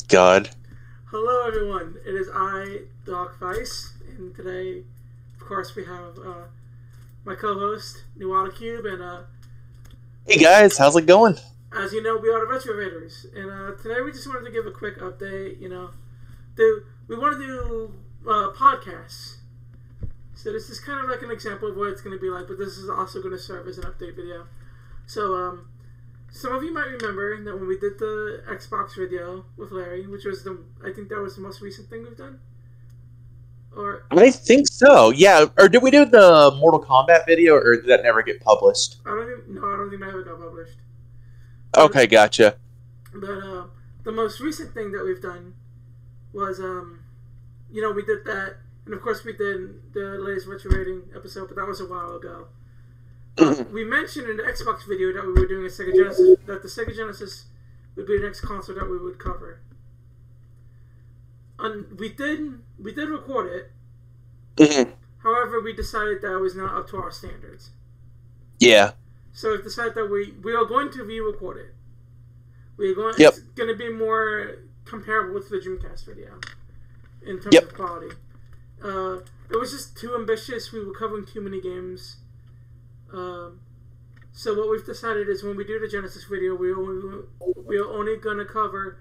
God. Hello, everyone. It is I, Doc Vice, and today, of course, we have my co-host, Nuala Cube, and Hey guys, how's it going? as you know, we are the Retro Raiders. And today, we just wanted to give a quick update. We want to do podcasts. So this is kind of like an example of what it's going to be like, but this is also going to serve as an update video. So, some of you might remember that when we did the Xbox video with Larry, which was I think that was the most recent thing we've done. Or I think so. Yeah. Or did we do the Mortal Kombat video, or did that never get published? I don't think that ever got published. Okay, gotcha. But the most recent thing that we've done was we did that, and of course we did the latest retro rating episode, but that was a while ago. We mentioned in the Xbox video that we were doing a Sega Genesis, that the Sega Genesis would be the next console that we would cover. And we did record it. However, we decided that it was not up to our standards. Yeah. So we decided that we are going to re-record it. It's going to be more comparable with the Dreamcast video in terms of quality. It was just too ambitious. We were covering too many games. So what we've decided is when we do the Genesis video, we are only going to cover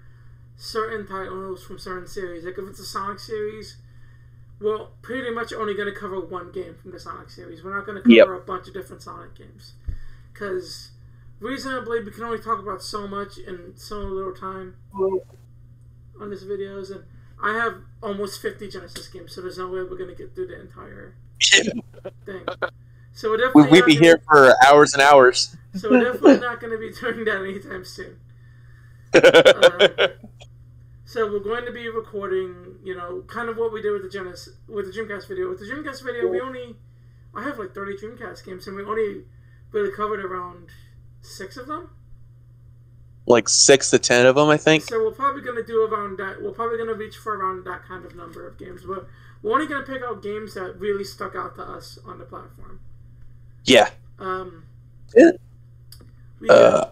certain titles from certain series. Like if it's a Sonic series, we're pretty much only going to cover one game from the Sonic series. We're not going to cover a bunch of different Sonic games. Because reasonably, we can only talk about so much in so little time on these videos. And I have almost 50 Genesis games, so there's no way we're going to get through the entire thing. So we're definitely we'd be here for hours and hours. So we're definitely not going to be doing that anytime soon. So we're going to be recording, kind of what we did with the Dreamcast video. With the Dreamcast video, I have like 30 Dreamcast games, and we only really covered around 6 of them. Like 6 to 10 of them, I think. So we're probably going to do around that. We're probably going to reach for around that kind of number of games. But we're only going to pick out games that really stuck out to us on the platform. Yeah. I'm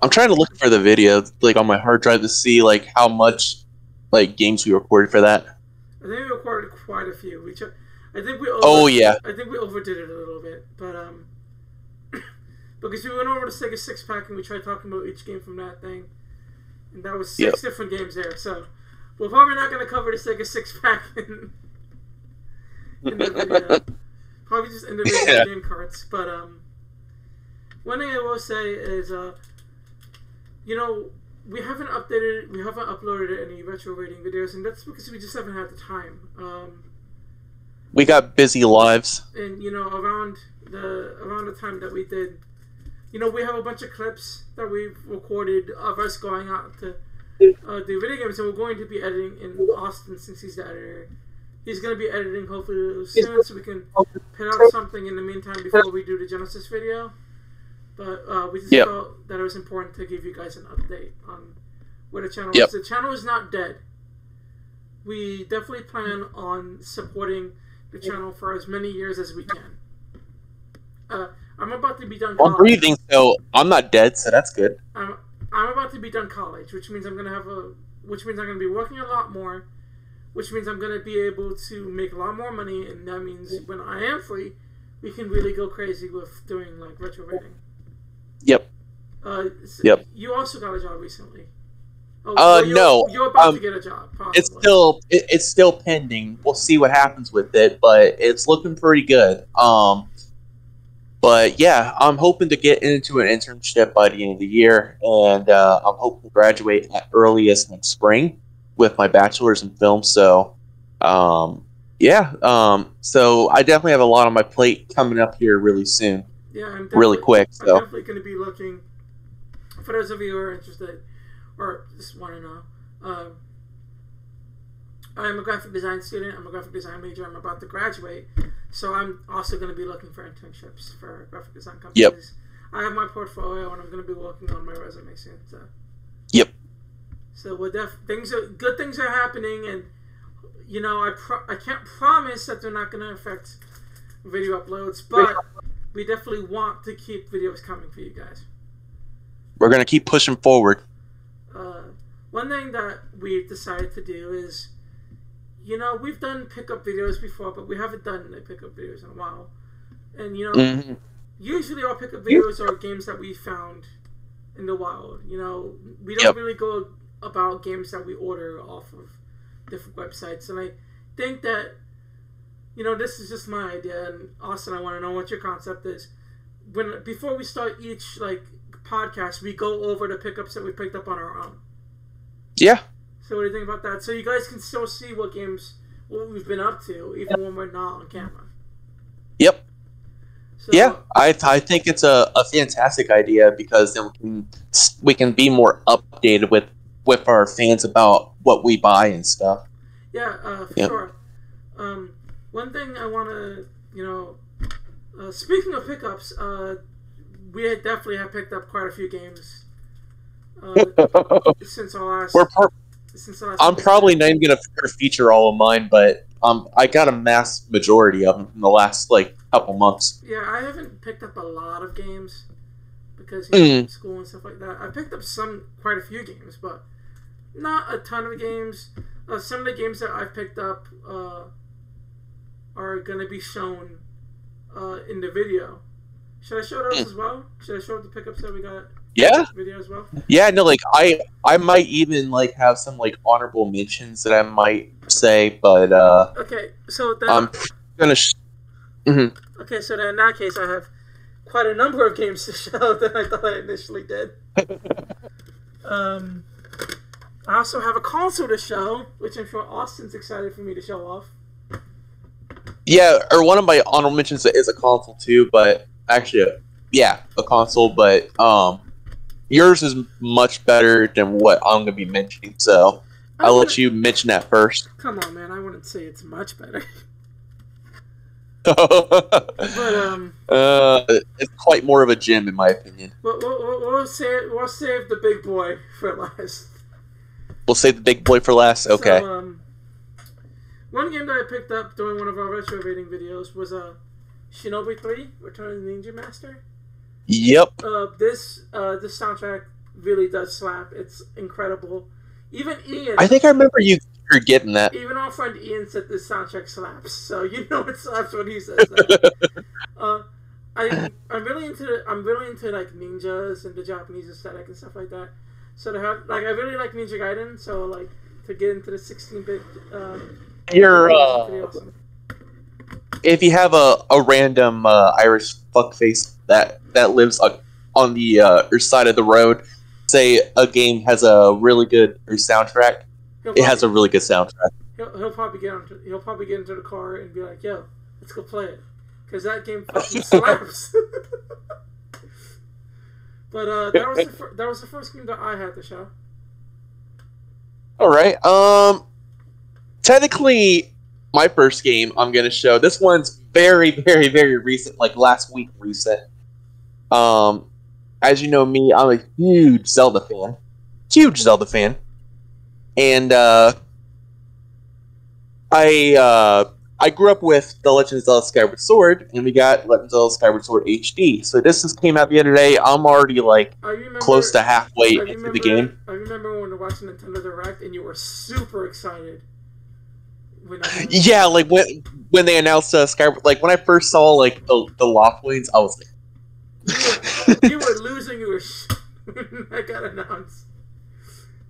trying to look for the video, like on my hard drive, to see like how much games we recorded for that. I think we recorded quite a few. I think we overdid it a little bit, but because we went over to Sega 6-pack and we tried talking about each game from that thing, and that was 6 different games there. So we're probably not going to cover the Sega 6-pack in the video. Probably just individual game cards, but one thing I will say is, we haven't uploaded any retro rating videos, and that's because we just haven't had the time. We got busy lives, and around the time that we did, we have a bunch of clips that we've recorded of us going out to do video games, and we're going to be editing in Austin since he's the editor. He's going to be editing hopefully soon, so we can put out something in the meantime before we do the Genesis video. But we just felt that it was important to give you guys an update on where the channel is. The channel is not dead. We definitely plan on supporting the channel for as many years as we can. I'm about to be done college. I'm breathing, so I'm not dead, so that's good. I'm about to be done college, which means I'm going to be working a lot more, which means I'm going to be able to make a lot more money, and that means when I am free, we can really go crazy with doing like retro rating. Yep. You also got a job recently. No. You're about to get a job. Possibly. It's still pending. We'll see what happens with it, but it's looking pretty good. But yeah, I'm hoping to get into an internship by the end of the year, and I'm hoping to graduate at earliest next spring with my bachelor's in film. So, so I definitely have a lot on my plate coming up here really soon. Yeah, really quick. So I'm definitely going to be looking, for those of you who are interested or just want to know, I'm a graphic design student. I'm a graphic design major. I'm about to graduate, so I'm also going to be looking for internships for graphic design companies. Yep. I have my portfolio, and I'm going to be working on my resume soon. So. Yep. So good things are happening, and I can't promise that they're not going to affect video uploads, but we definitely want to keep videos coming for you guys. We're going to keep pushing forward. one thing that we've decided to do is, we've done pickup videos before, but we haven't done pickup videos in a while. And, usually our pickup videos are games that we found in the wild. We don't really go about games that we order off of different websites. And I think that, this is just my idea. And Austin, I want to know what your concept is. Before we start each, podcast, we go over the pickups that we picked up on our own. Yeah. So what do you think about that? So you guys can still see what we've been up to, even when we're not on camera. Yep. So, yeah, I think it's a fantastic idea, because then we can be more updated with our fans about what we buy and stuff. Yeah, for sure. One thing I want to, speaking of pickups, we definitely have picked up quite a few games since our last. I'm probably not even gonna feature all of mine, but I got a mass majority of them in the last couple months. Yeah, I haven't picked up a lot of games because school and stuff like that. I picked up quite a few games, but not a ton of games. Some of the games that I've picked up are gonna be shown in the video. Should I show those as well? Should I show the pickups that we got? Yeah. Video as well. Yeah, no, I might even have some honorable mentions that I might say, but okay, so then I'm gonna. Okay, so then in that case, I have quite a number of games to show than I thought I initially did. I also have a console to show, which I'm sure Austin's excited for me to show off. Yeah, or one of my honorable mentions is a console too, but actually, a console, but yours is much better than what I'm going to be mentioning, so I'll let you mention that first. Come on, man, I wouldn't say it's much better. But it's quite more of a gem, in my opinion. We'll save the big boy for last. We'll save the big boy for last. Okay. So, one game that I picked up during one of our retro rating videos was Shinobi 3: Return of the Ninja Master. Yep. This soundtrack really does slap. It's incredible. Even Ian. I think I remember you getting that. Even our friend Ian said this soundtrack slaps, so you know it slaps when he says that. I'm really into ninjas and the Japanese aesthetic and stuff like that. So to have I really like Ninja Gaiden. So to get into the 16-bit. You're if you have a random Irish fuckface that lives on the other side of the road, say a game has a really good soundtrack. It has a really good soundtrack. He'll probably get into the car and be like, "Yo, let's go play it," because that game fucking slaps. But that was the first game that I had to show. All right. Technically, my first game I'm gonna show. This one's very, very, very recent, last week recent. As you know me, I'm a huge Zelda fan. And I grew up with The Legend of Zelda Skyward Sword, and we got Legend of Zelda Skyward Sword HD. So this just came out the other day. I'm already close to halfway into the game. I remember when we were watching Nintendo Direct, and you were super excited. Yeah, when they announced Skyward, when I first saw the Loftwings, I was you were losing your shit when that got announced.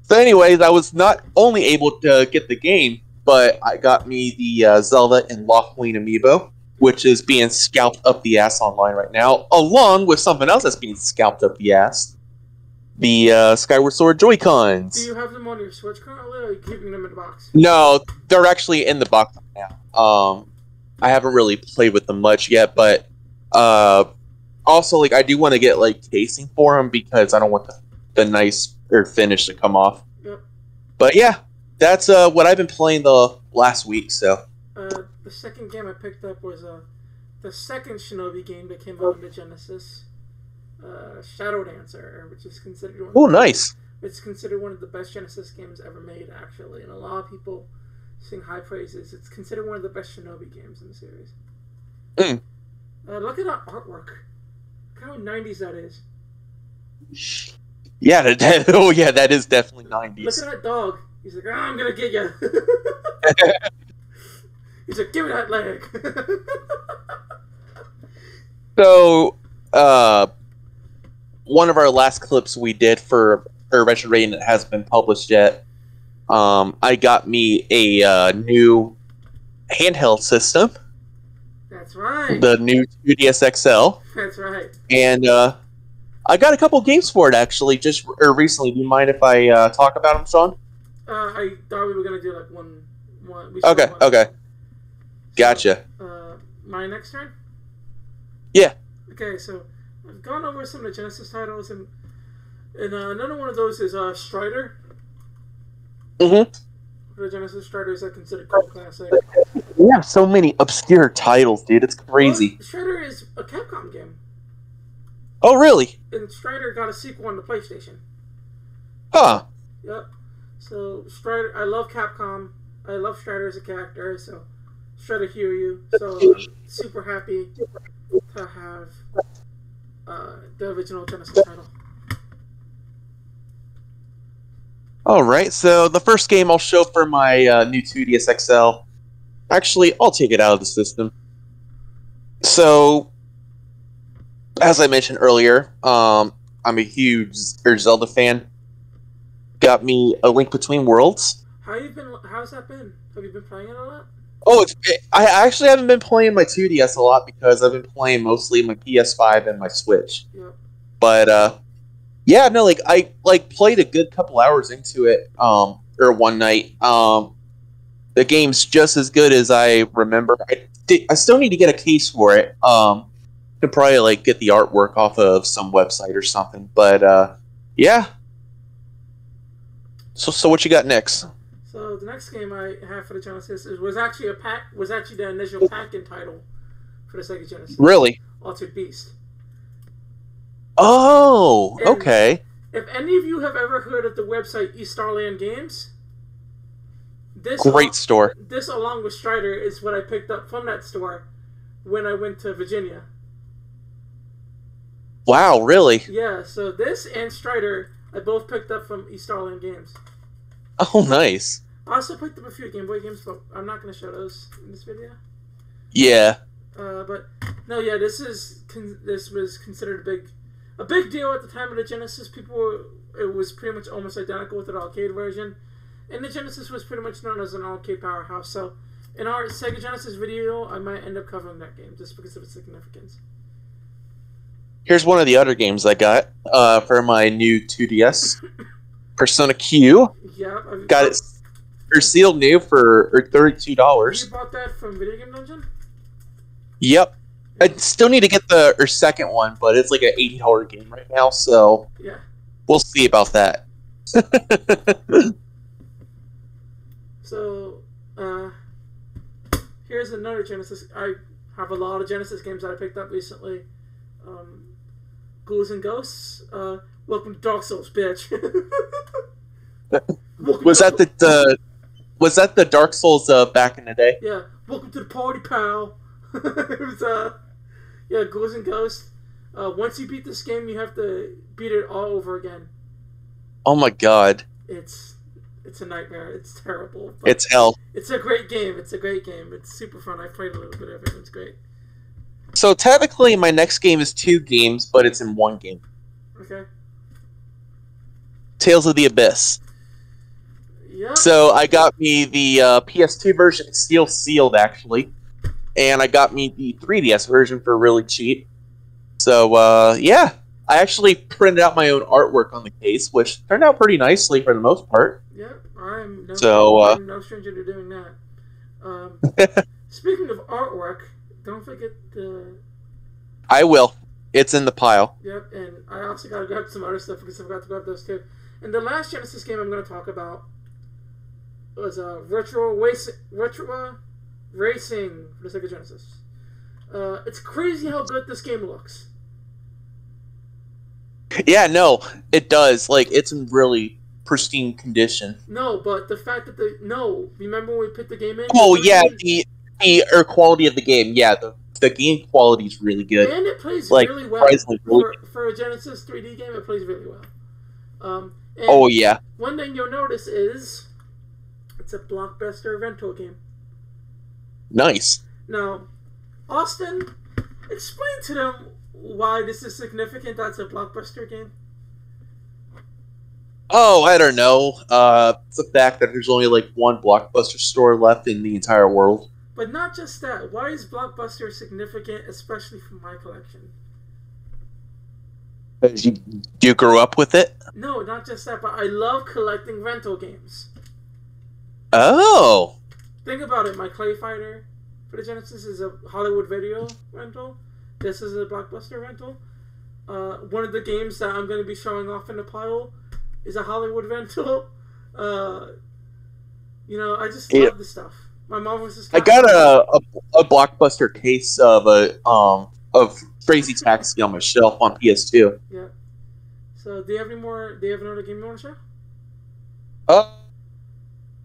So anyways, I was not only able to get the game, but I got me the Zelda and Loftwing amiibo, which is being scalped up the ass online right now, along with something else that's being scalped up the ass. The Skyward Sword Joy-Cons. Do you have them on your Switch currently, or are you keeping them in the box? No, they're actually in the box now. I haven't really played with them much yet, but also I do want to get casing for them because I don't want the nice finish to come off. Yep. But yeah, that's what I've been playing the last week. So the second game I picked up was the second Shinobi game that came out on the Genesis. Shadow Dancer, which is considered nice. It's considered one of the best Genesis games ever made, actually, and a lot of people sing high praises. It's considered one of the best Shinobi games in the series. Look at that artwork. Look how 90s that is. Yeah, oh yeah, that is definitely Look 90s. at that dog. He's like, I'm gonna get you. He's like, give me that leg. So, one of our last clips we did for Retro Rating that hasn't been published yet, I got me a new handheld system. That's right. The new 2DS XL. That's right. And I got a couple games for it actually, just recently. Do you mind if I talk about them, Sean? I thought we were gonna do like one. Okay. Okay. Gotcha. My next turn. Yeah. Okay, so I've gone over some of the Genesis titles, and another one of those is Strider. Mm-hmm. The Genesis Strider is considered cult classic. We have so many obscure titles, dude. It's crazy. Well, Strider is a Capcom game. Oh, really? And Strider got a sequel on the PlayStation. Huh. Yep. So Strider, I love Capcom. I love Strider as a character. So Strider Hiryu. So I'm super happy to have the original Genesis title. Alright, so the first game I'll show for my new 2DS XL. Actually, I'll take it out of the system. So, as I mentioned earlier, I'm a huge Zelda fan. Got me A Link Between Worlds. How's that been? Have you been playing it a lot? Oh, I actually haven't been playing my 2DS a lot because I've been playing mostly my PS5 and my Switch. Yep. But yeah, no, like I played a good couple hours into it, or one night. The game's just as good as I remember. I still need to get a case for it. Could probably get the artwork off of some website or something. But yeah. So what you got next? So the next game I have for the Genesis was actually the initial pack-in title for the Sega Genesis. Really? Altered Beast. Oh, And okay. If any of you have ever heard of the website eStarland Games, Great store. This, along with Strider, is what I picked up from that store when I went to Virginia. Wow, really? Yeah, so this and Strider I both picked up from eStarland Games. Oh, nice. I also picked up a few Game Boy games, but I'm not going to show those in this video. Yeah. But no, yeah, this was considered a big deal at the time of the Genesis. It was pretty much almost identical with the arcade version, and the Genesis was pretty much known as an arcade powerhouse. So, in our Sega Genesis video, I might end up covering that game just because of its significance. Here's one of the other games I got for my new 2DS. Persona Q. Yeah, got it. They're sealed new for $32. You bought that from Video Game Dungeon? Yep. I still need to get the second one, but it's like an $80 game right now, so yeah, we'll see about that. So, here's another Genesis. I have a lot of Genesis games that I picked up recently. Ghouls and Ghosts. Welcome to Dark Souls, bitch. Was that the Dark Souls back in the day? Yeah. Welcome to the party, pal. It was yeah, Ghouls and Ghosts. Once you beat this game, you have to beat it all over again. Oh my god. It's a nightmare. It's terrible. It's hell. It's a great game. It's super fun. I played a little bit of it. It's great. So technically, my next game is 2 games, but it's in 1 game. Okay. Tales of the Abyss. Yep. So I got me the PS2 version. It's still sealed, actually. And I got me the 3DS version for really cheap. So, yeah. I actually printed out my own artwork on the case, which turned out pretty nicely for the most part. Yep. I'm no stranger to doing that. Speaking of artwork, don't forget the... I will. It's in the pile. Yep, and I also got to grab some other stuff because I forgot to grab those too. And the last Genesis game I'm going to talk about was Virtua Racing for the Sega Genesis. It's crazy how good this game looks. Yeah, no, it does. It's in really pristine condition. No, but the fact that remember when we put the game in? Oh, yeah, the quality of the game. Yeah, the game quality is really good. And it plays really well. Really For a Genesis 3D game, it plays really well. And Oh yeah, one thing you'll notice is it's a Blockbuster rental game. nice. Now, Austin, explain to them why this is significant. That's a Blockbuster game. Oh, I don't know. It's the fact that there's only like one Blockbuster store left in the entire world. But not just that. Why is Blockbuster significant, especially for my collection? You grew up with it? No, not just that, but I love collecting rental games. Oh. Think about it. My Clay Fighter for the Genesis is a Hollywood Video rental. This is a Blockbuster rental. One of the games that I'm going to be showing off in the pile is a Hollywood rental. I just love this stuff. My mom was just. I got a Blockbuster case of Crazy Taxi on my shelf on PS2. Yeah. So, do you have any more? Do you have another game you want to share?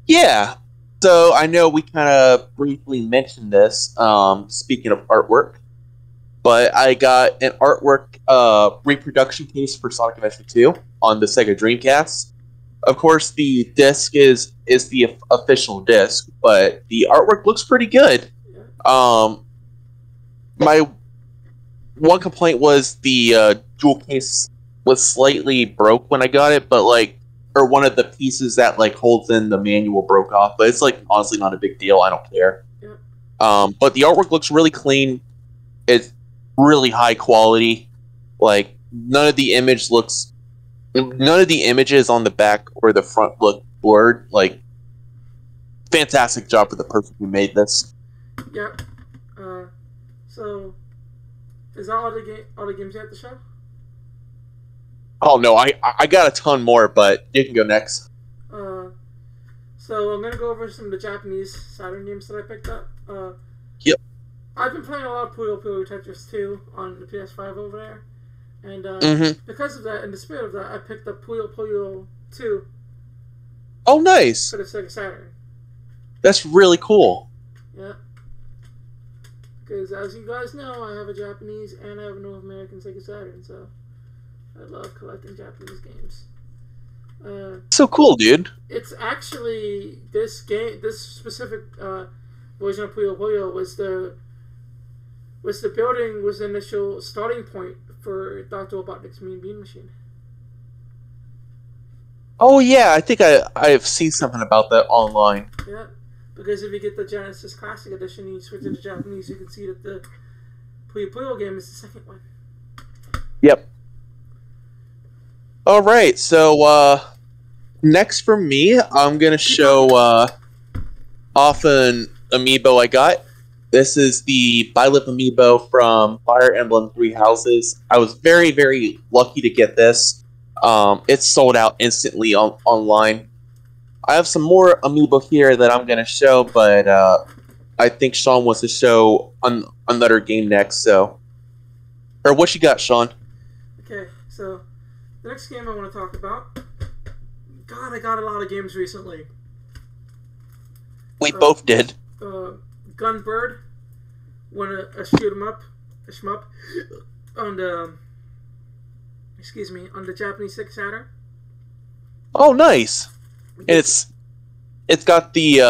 Yeah. So I know we kind of briefly mentioned this. Speaking of artwork, but I got an artwork reproduction case for Sonic Adventure 2 on the Sega Dreamcast. Of course, the disc is the official disc, but the artwork looks pretty good. My one complaint was the jewel case was slightly broke when I got it, but one of the pieces that holds in the manual broke off. But it's honestly not a big deal. I don't care. Yeah. But the artwork looks really clean. It's really high quality. None of the images on the back or the front look blurred. Fantastic job for the person who made this. Yep. So, is that all the games you have to show? Oh no, I got a ton more, but you can go next. So I'm gonna go over some of the Japanese Saturn games that I picked up. Yep. I've been playing a lot of Puyo Puyo Tetris 2 on the PS5 over there, and because of that, in the spirit of that, I picked up Puyo Puyo 2. Oh, nice. For the Sega Saturn. That's really cool. Yeah. Because as you guys know, I have a Japanese and I have a North American Sega Saturn, so I love collecting Japanese games. So cool, dude. It's actually this specific version of Puyo Puyo was the initial starting point for Dr. Robotnik's Mean Bean Machine. Oh yeah, I think I've seen something about that online. Yeah, because if you get the Genesis Classic Edition and you switch it to Japanese, you can see that the Puyo Puyo game is the second one. Yep. All right, so next for me, I'm gonna show off an amiibo I got. This is the Byleth amiibo from Fire Emblem Three Houses. I was very, very lucky to get this. It's sold out instantly online. I have some more amiibo here that I'm gonna show, but I think Sean wants to show another game next. So, or what you got, Sean? Okay, so the next game I want to talk about. God, I got a lot of games recently. We both did. Gunbird, a shoot 'em up, a shmup, on the Japanese Sega Saturn. Oh, nice! And it's got the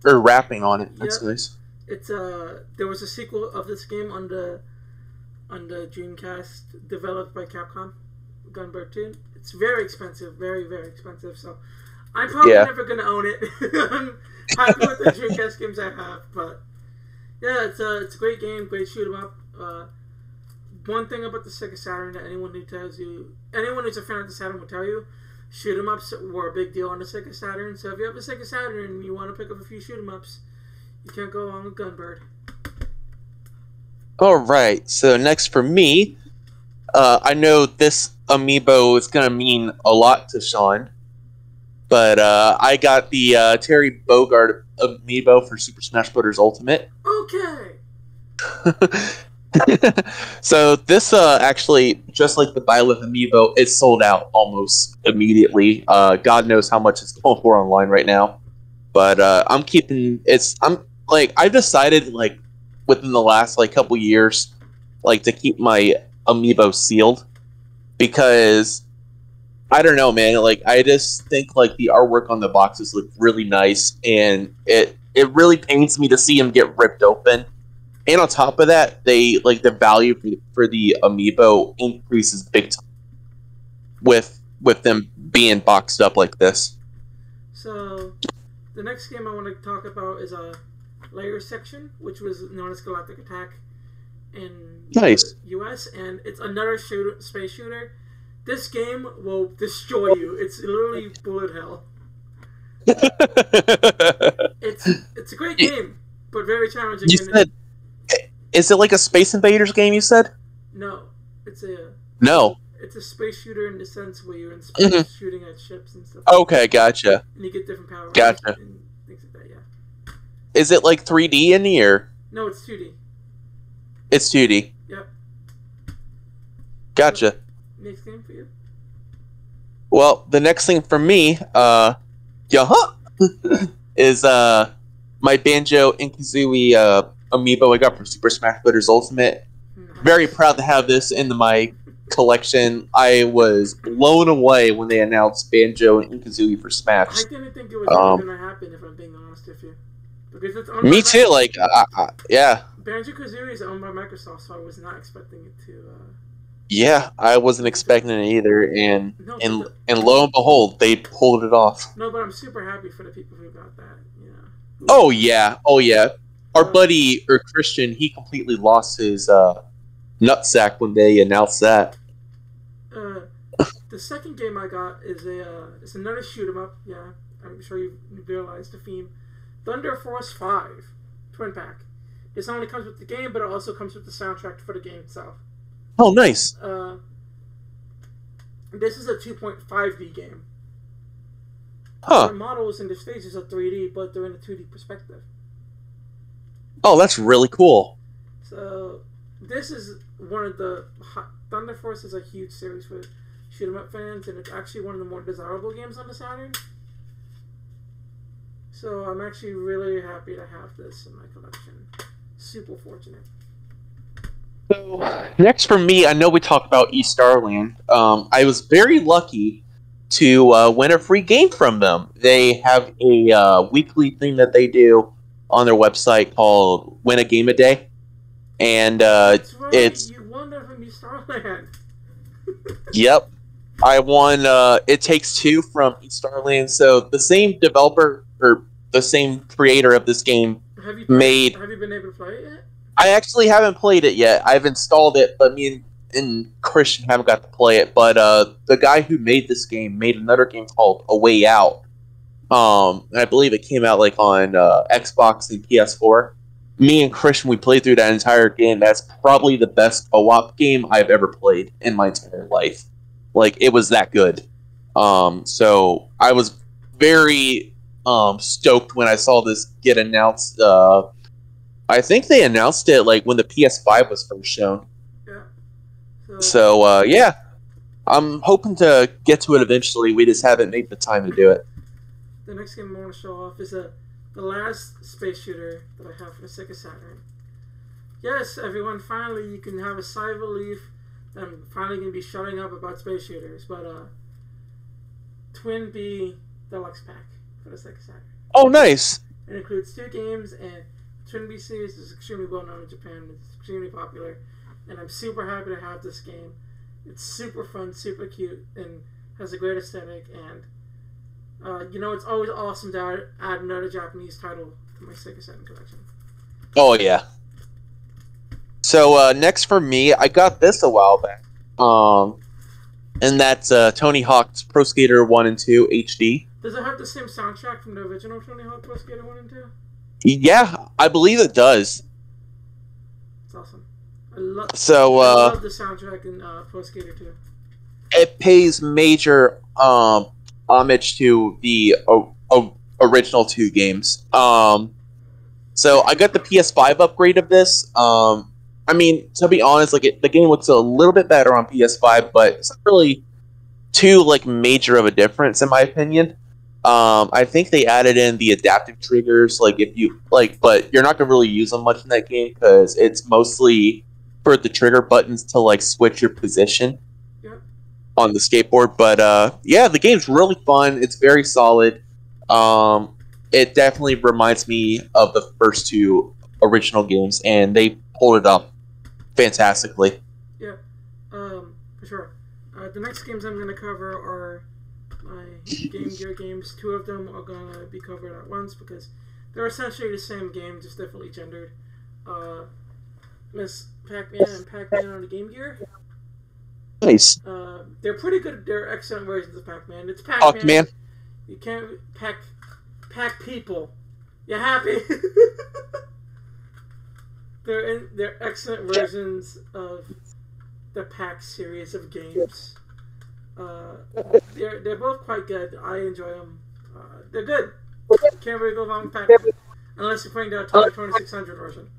wrapping on it. That's nice. It's there was a sequel of this game on the Dreamcast developed by Capcom, Gunbird 2. It's very expensive, very, very expensive. So I'm probably never gonna own it. I'm happy with the Dreamcast games I have, but yeah, it's a great game, great shoot 'em up. One thing about the Sega Saturn that anyone who's a fan of the Saturn will tell you, shoot 'em ups were a big deal on the Sega Saturn. So if you have a Sega Saturn and you want to pick up a few shoot 'em ups, you can't go wrong with Gunbird. All right, so next for me, I know this amiibo is gonna mean a lot to Sean, but I got the Terry Bogard amiibo for Super Smash Bros. Ultimate. Okay. So this actually, just like the Byleth amiibo, it's sold out almost immediately. God knows how much it's going for online right now, but I've decided within the last couple years to keep my amiibo sealed, because I don't know, man. Like, I just think like the artwork on the boxes look really nice, and it really pains me to see them get ripped open. And on top of that, they like the value for the amiibo increases big time with them being boxed up like this. So, the next game I want to talk about is a Layer Section, which was known as Galactic Attack in Nice. the US, and it's another space shooter. This game will destroy you. It's literally bullet hell. It's a great game, but very challenging. You said, is it like a Space Invaders game? You said No, it's a no. it's a space shooter in the sense where you're in space shooting at ships and stuff. Okay, gotcha. And you get different powers. Gotcha. And things like that. Yeah. Is it like 3D in the air? No, it's 2D. It's 2D. Yep. Gotcha. Next game for you. Well, the next thing for me, is my Banjo and Kazooie amiibo I got from Super Smash Bros. Ultimate. Nice. Very proud to have this in my collection. I was blown away when they announced Banjo and Kazooie for Smash. I didn't think it was ever going to happen, if I'm being honest with you. Because it's owned Me by too. Like, yeah, Banjo-Kazooie is owned by Microsoft, so I was not expecting it to. yeah. I wasn't expecting it either, and No, and but and lo and behold, they pulled it off. no, but I'm super happy for the people who got that. You know. Oh yeah, oh yeah. Our buddy or Christian, he completely lost his nutsack when they announced that. The second game I got is it's another shoot 'em up. Yeah, I'm sure you realized the theme. Thunder Force 5 Twin Pack. This not only comes with the game, but it also comes with the soundtrack for the game itself. Oh, nice. This is a 2.5D game. Huh. The models and the stages are 3D, but they're in a 2D perspective. Oh, that's really cool. So this is one of the Thunder Force is a huge series for shoot 'em up fans, and it's actually one of the more desirable games on the Saturn. So I'm actually really happy to have this in my collection. Super fortunate. So next for me, I know we talked about East Starland. I was very lucky to win a free game from them. They have a weekly thing that they do on their website called Win a Game a Day, and That's right, it's you won that from East Starland. yep. I won It Takes Two from East Starland. So the same developer or the same creator of this game Have you made. Have you been able to play it yet? I actually haven't played it yet. I've installed it, but me and Christian haven't got to play it. But the guy who made this game made another game called A Way Out. And I believe it came out like on Xbox and PS4. Me and Christian, we played through that entire game. That's probably the best co-op game I've ever played in my entire life. Like, it was that good. So I was very stoked when I saw this get announced. I think they announced it like when the PS5 was first shown. Yeah. So yeah, I'm hoping to get to it eventually. We just haven't made the time to do it. The next game I want to show off is the last space shooter that I have for the Sega Saturn. Yes, everyone, finally you can have a sigh of relief that I'm finally going to be shutting up about space shooters, but Twin B Deluxe Pack for the Sega Saturn. Oh, nice. It includes 2 games, and Twin B series is extremely well known in Japan. It's extremely popular, and I'm super happy to have this game. It's super fun, super cute, and has a great aesthetic, and it's always awesome to add another Japanese title to my Sega Saturn collection. Oh, yeah. So, next for me, I got this a while back. And that's Tony Hawk's Pro Skater 1 and 2 HD. Does it have the same soundtrack from the original Tony Hawk Pro Skater 1 and 2? Yeah, I believe it does. It's awesome. I love the soundtrack in Pro Skater 2. It pays major homage to the original 2 games. So I got the PS5 upgrade of this. I mean, to be honest, like the game looks a little bit better on PS5, but it's not really too like major of a difference in my opinion. I think they added in the adaptive triggers, like if you like, but you're not gonna really use them much in that game because it's mostly for the trigger buttons to like switch your position. Yep. on the skateboard. But yeah, the game's really fun. It's very solid. It definitely reminds me of the first two original games, and they pulled it up fantastically. Yeah, for sure. The next games I'm going to cover are my Game Gear games. Two of them are going to be covered at once because they're essentially the same game, just differently gendered. Miss Pac-Man and Pac-Man on the Game Gear. Nice. They're pretty good. They're excellent versions of Pac-Man. It's Pac-Man. Pac-Man. You can't pack people. You happy? They're excellent versions of the Pac series of games. They're both quite good. I enjoy them. They're good. Can't really go wrong with Pac-Man unless you're playing the Atari 2600 version.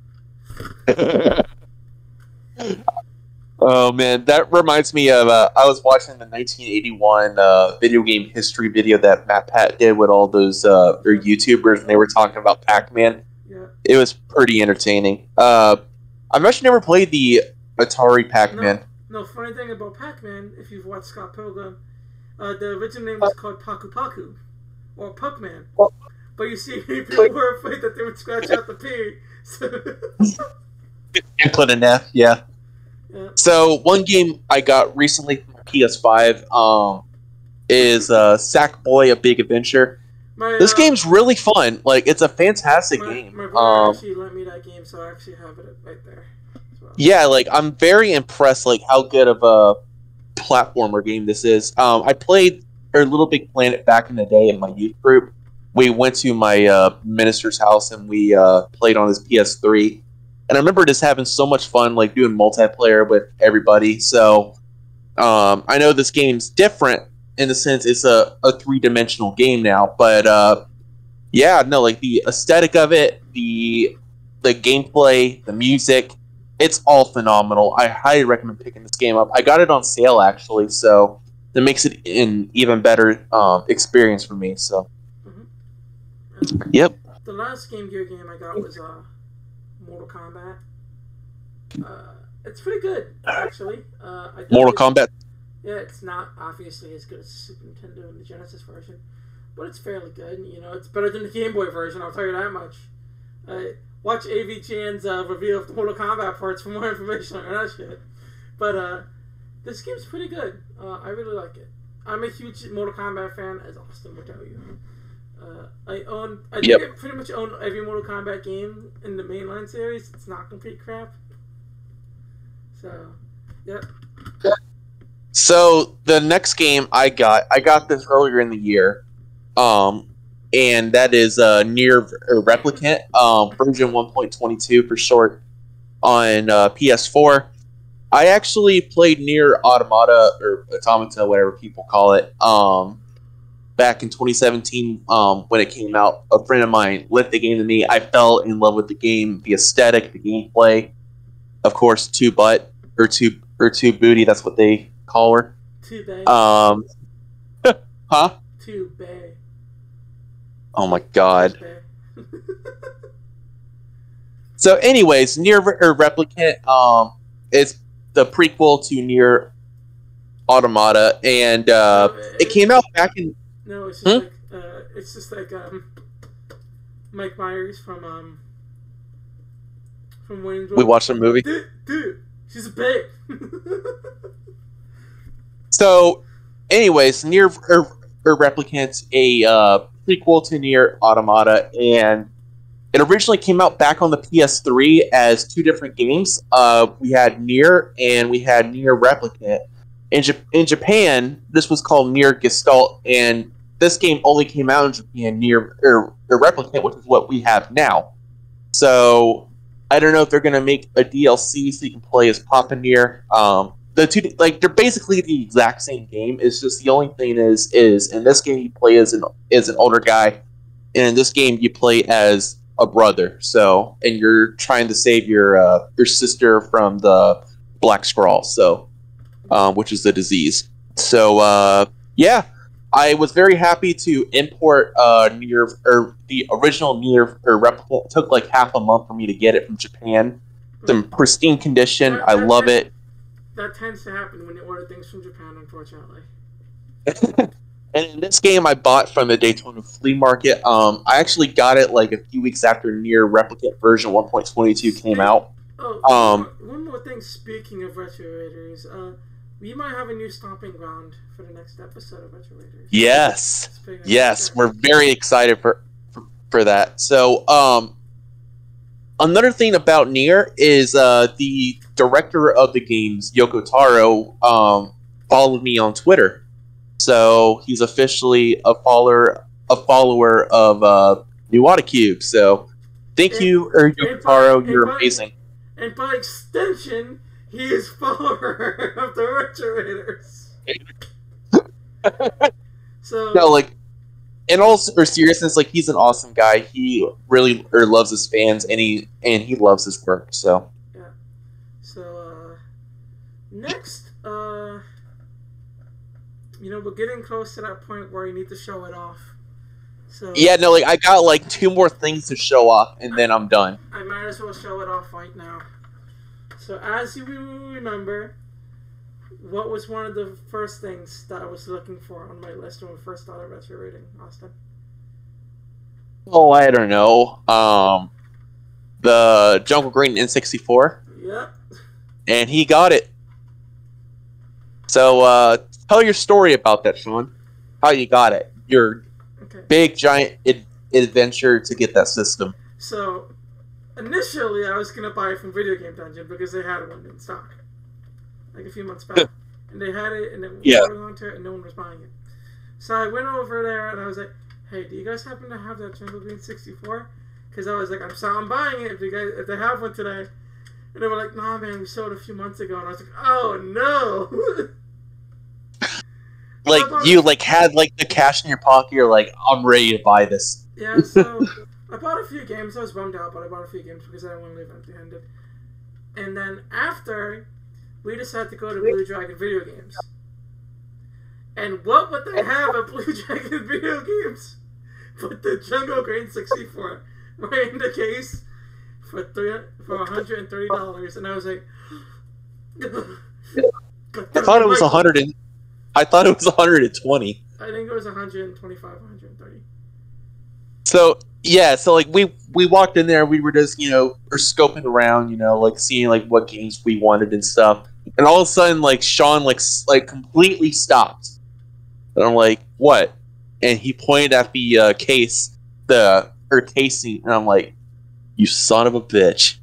Oh man, that reminds me of I was watching the 1981 video game history video that MatPat did with all those their YouTubers, and they were talking about Pac-Man. Yeah. It was pretty entertaining. I've actually never played the Atari Pac-Man. No, funny thing about Pac-Man, if you've watched Scott Pilgrim, the original name was called Paku Paku, or Puckman. But you see, people were afraid that they would scratch out the P. So And put an F, yeah. Yeah. So one game I got recently from PS5 is Sackboy: A Big Adventure. This game's really fun. Like, it's a fantastic game. My brother actually lent me that game, so I actually have it right there. Well. Yeah, like, I'm very impressed, like, how good of a platformer game this is. I played Little Big Planet back in the day in my youth group. We went to my minister's house and we played on his PS3. And I remember just having so much fun, like, doing multiplayer with everybody. So, I know this game's different in the sense it's a three-dimensional game now. But, yeah, no, like, the aesthetic of it, the gameplay, the music, it's all phenomenal. I highly recommend picking this game up. I got it on sale, actually, so that makes it an even better experience for me. So, Yep. The last Game Gear game I got was Mortal Kombat. It's pretty good, actually. Mortal Kombat? Yeah, it's not obviously as good as the Super Nintendo and the Genesis version, but it's fairly good. You know, it's better than the Game Boy version, I'll tell you that much. Watch AV Chan's review of the Mortal Kombat parts for more information on that shit. But this game's pretty good. I really like it. I'm a huge Mortal Kombat fan, as Austin will tell you. I think I pretty much own every Mortal Kombat game in the mainline series. It's not complete crap. So, yep. So the next game I got this earlier in the year, and that is Nier Replicant, version 1.22 for short, on PS4. I actually played Nier Automata, or Automata, whatever people call it, back in 2017 when it came out. A friend of mine lent the game to me. I fell in love with the game, the aesthetic, the gameplay. Of course, two butt or two booty. That's what they call her. Two bay. Huh? Two bay. Oh my god. So, anyways, Nier Replicant is the prequel to Nier Automata, and it came out back in. No, it's just like Mike Myers from Wayne's World. We watched the movie. Dude, she's a babe. So, anyways, Nier Replicant's a prequel to Nier Automata, and it originally came out back on the PS3 as two different games. We had Nier and we had Nier Replicant. In Japan, this was called Nier Gestalt, and this game only came out in Japan, Nier Replicant, which is what we have now. So, I don't know if they're going to make a DLC so you can play as Papa Nier. The two, like, they're basically the exact same game. It's just the only thing is in this game you play as an older guy, and in this game you play as a brother. So, and you're trying to save your sister from the Black Scrawl. So, which is the disease. So, yeah, I was very happy to import the original Nier Replicant. It took like half a month for me to get it from Japan. It's in pristine condition. I love it. that tends to happen when you order things from Japan, unfortunately. And in this game I bought from the Daytona Flea Market. I actually got it like a few weeks after Nier Replicant version 1.22 came out. Oh, one more thing. Speaking of Retro Raiders, we might have a new stomping ground for the next episode of Retro Raiders. Yes, we're very excited for that. So, another thing about Nier is the director of the games, Yoko Taro, followed me on Twitter. So he's officially a follower of New Cube. So thank you, Yoko Taro. You're amazing. And by extension, he is follower of the Retro Raiders. So no, like in all seriousness, like he's an awesome guy. He really loves his fans, and he loves his work. So yeah. So next, we're getting close to that point where you need to show it off. So yeah, no, like I got like 2 more things to show off, and then I'm done. I might as well show it off right now. So as you remember, what was one of the first things that I was looking for on my list when we first started Retro Raiding, Austin? Oh, I don't know. The Jungle Green N64. Yep. And he got it. So, tell your story about that, Sean. How you got it. Your big, giant adventure to get that system. So, initially, I was going to buy it from Video Game Dungeon because they had one in stock. Like a few months back. And they had it, and then we were onto it, and no one was buying it. So I went over there, and I was like, hey, do you guys happen to have that Jungle Green 64? Because I was like, I'm buying it if they have one today. And they were like, nah, man, we sold it a few months ago. And I was like, oh, no. Like, you, like, had, like, the cash in your pocket. You're like, I'm ready to buy this. Yeah, so I bought a few games. I was bummed out, but I bought a few games because I didn't want to leave empty-handed. And then after, we decided to go to Blue Dragon Video Games. And what would they have at Blue Dragon Video Games but the Jungle Green 64 right in the case for $130? And I was like, I thought it was 100 and I thought it was 120. I think it was 125, 130. So yeah, so like we walked in there, we were just scoping around, like seeing like what games we wanted and stuff, and all of a sudden like Sean like completely stopped, and I'm like, what? And he pointed at the case, her casing, and I'm like, you son of a bitch.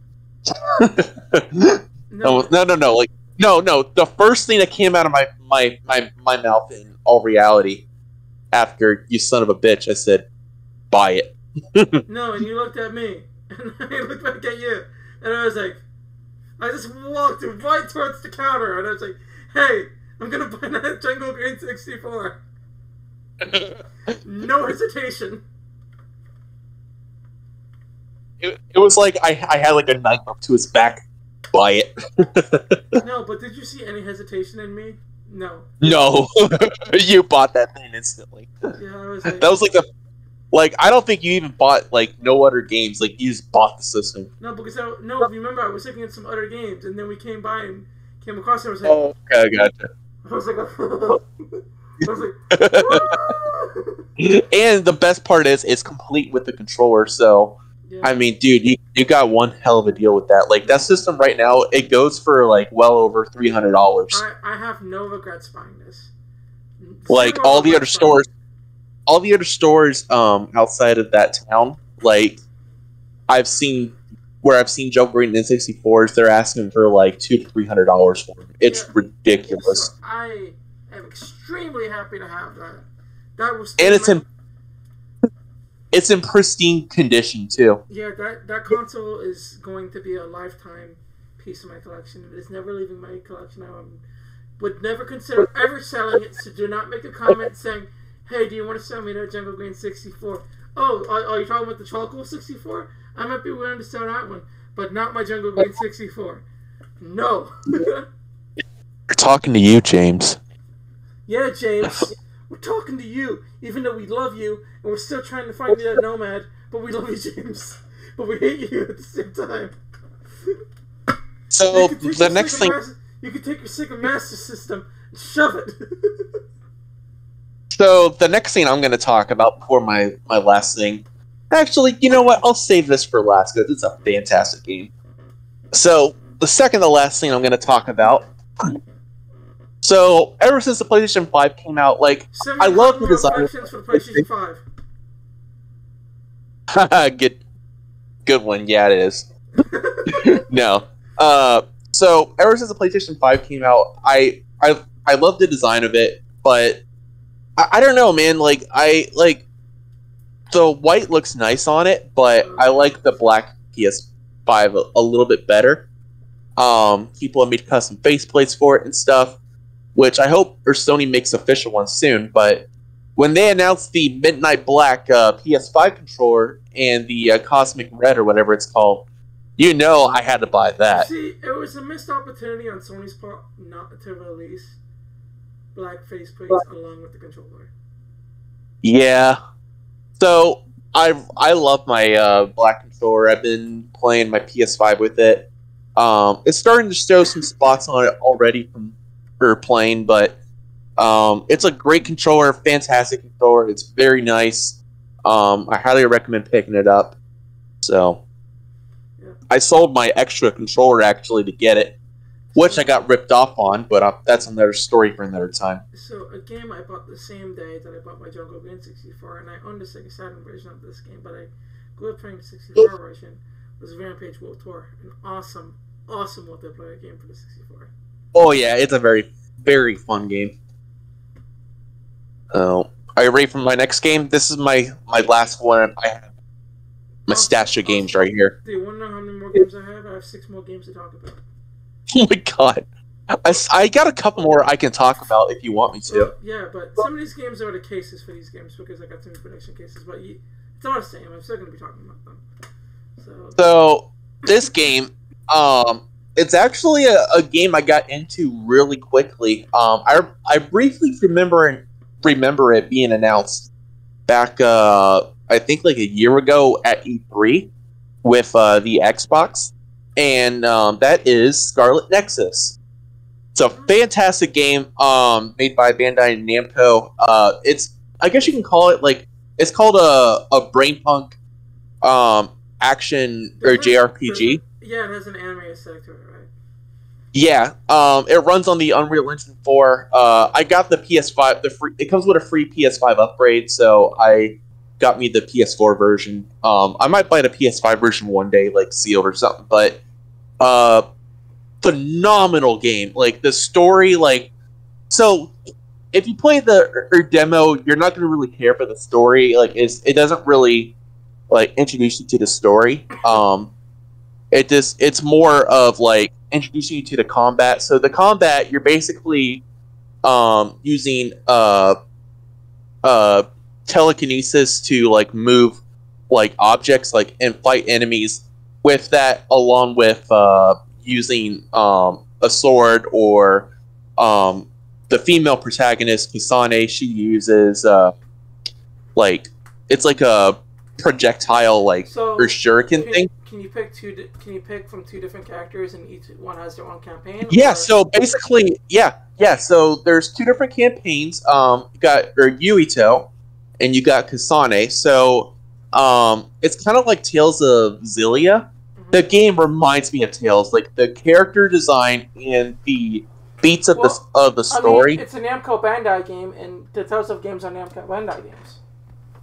No. Like no. The first thing that came out of my mouth in all reality, after you son of a bitch, I said, buy it. No, and you looked at me, and I looked back at you, and I was like, I just walked right towards the counter, and I was like, hey, I'm gonna buy that Jungle Green 64. No hesitation. It was like I had like a knife up to his back. Buy it. No, but did you see any hesitation in me? No. No. You bought that thing instantly. Yeah, I was like, that was like the... Like, I don't think you even bought, like, no other games. Like, you just bought the system. No, because remember, I was looking at some other games, and then we came by and came across it. I was like... Oh, okay, I gotcha. I was like... And the best part is, it's complete with the controller, so... Yeah. I mean, dude, you got one hell of a deal with that. Like, that system right now, it goes for, like, well over $300. I have no regrets buying this. Like, all the other stores... All the other stores outside of that town, like I've seen Jungle Green N64s, they're asking for like $200 to $300 for them. It's ridiculous. So I am extremely happy to have that. That was and it's in pristine condition too. Yeah, that console is going to be a lifetime piece of my collection. It is never leaving my collection. I would never consider ever selling it. So do not make a comment saying, hey, do you want to sell me that Jungle Green 64? Oh, are you talking about the Charcoal 64? I might be willing to sell that one, but not my Jungle Green 64. No. We're talking to you, James. Yeah, James. We're talking to you, even though we love you, and we're still trying to find you that Nomad, but we love you, James. But we hate you at the same time. So, the next thing... You can take your Sega Master System and shove it. So the next thing I'm going to talk about before my last thing, actually, you know what? I'll save this for last because it's a fantastic game. So the second to last thing I'm going to talk about. So ever since the PlayStation 5 came out, like I love the design. For the PlayStation 5. Good one. Yeah, it is. No. So ever since the PlayStation 5 came out, I love the design of it, but I don't know, man. Like the white looks nice on it, but I like the black PS5 a little bit better. People have made custom faceplates for it and stuff, which I hope Sony makes official ones soon. But when they announced the Midnight Black PS5 controller and the Cosmic Red or whatever it's called, you know I had to buy that. See, it was a missed opportunity on Sony's part not to release black faceplates along with the controller. Yeah. So I love my black controller. I've been playing my PS5 with it. It's starting to show some spots on it already from playing, but it's a great controller, fantastic controller. It's very nice. I highly recommend picking it up. So I sold my extra controller actually to get it, which I got ripped off on, but that's another story for another time. So a game I bought the same day that I bought my Jungle Green 64, and I owned the Sega Saturn version of this game, but I grew up playing the 64 version, was Rampage World Tour, an awesome multiplayer game for the 64. Oh yeah, it's a very, very fun game. Are you ready for my next game? This is my last one. I have my stash of games right here. Do you want to know how many more games I have? I have 6 more games to talk about. Oh my god. I got a couple more I can talk about if you want me to. Well, yeah, but some of these games are the cases for these games because I got some prediction cases, but it's all the same. I'm still going to be talking about them. So this game, it's actually a game I got into really quickly. I briefly remember it being announced back, I think like a year ago at E3 with the Xbox, and that is Scarlet Nexus. It's a fantastic game made by Bandai Namco. I guess you can call it it's called a brainpunk action or JRPG. Yeah, it has an anime aesthetic to it, right? Yeah, it runs on the Unreal Engine 4. I got the PS5. It comes with a free PS5 upgrade, so I got me the PS4 version. I might buy the PS5 version one day, like sealed or something. But phenomenal game. Like the story, so if you play the demo, you're not going to really care for the story. Like it doesn't really introduce you to the story. It's more of introducing you to the combat. So the combat, you're basically using telekinesis to move objects and fight enemies with that, along with using a sword, or the female protagonist Kusane, she uses it's like a projectile or shuriken thing. Can you pick from 2 different characters, and each one has their own campaign? Yeah. Or? So basically, yeah. So there's 2 different campaigns. You got Yuito, and you got Kusane. So it's kind of like Tales of Xillia. Mm-hmm. The game reminds me of Tales, the character design and the beats of the story. I mean, it's a Namco Bandai game, and the Tales of games are Namco Bandai games.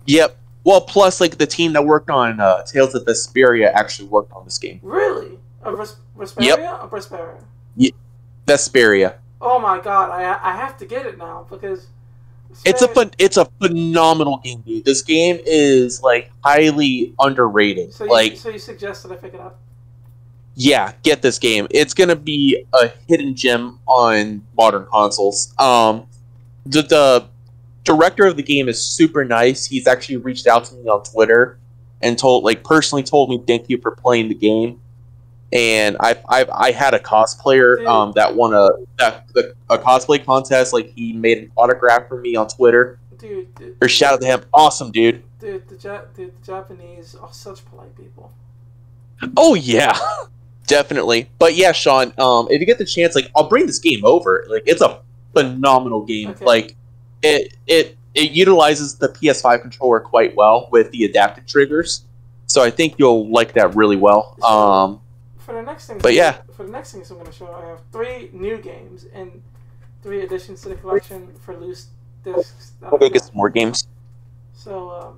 Yep. Well, plus, the team that worked on Tales of Vesperia actually worked on this game. Really? Vesperia? Yep. Or Vesperia? Yeah, Vesperia. Oh my god, I have to get it now, because... It's a phenomenal game, dude. This game is, highly underrated. So you suggest that I pick it up? Yeah, get this game. It's gonna be a hidden gem on modern consoles. The director of the game is super nice. He's actually reached out to me on Twitter and personally told me thank you for playing the game. And I had a cosplayer that won a cosplay contest. He made an autograph for me on Twitter. Dude, or shout out to him. Awesome, dude. Dude, the Japanese are such polite people. Oh yeah, Definitely. But yeah, Sean, if you get the chance, like, I'll bring this game over. Like, it's a phenomenal game. Okay. Like, it utilizes the PS5 controller quite well with the adaptive triggers. So I think you'll like that really well. For the next thing, but yeah. For the next things I'm going to show, I have 3 new games and 3 additions to the collection for loose discs. I'll go get some more games. So,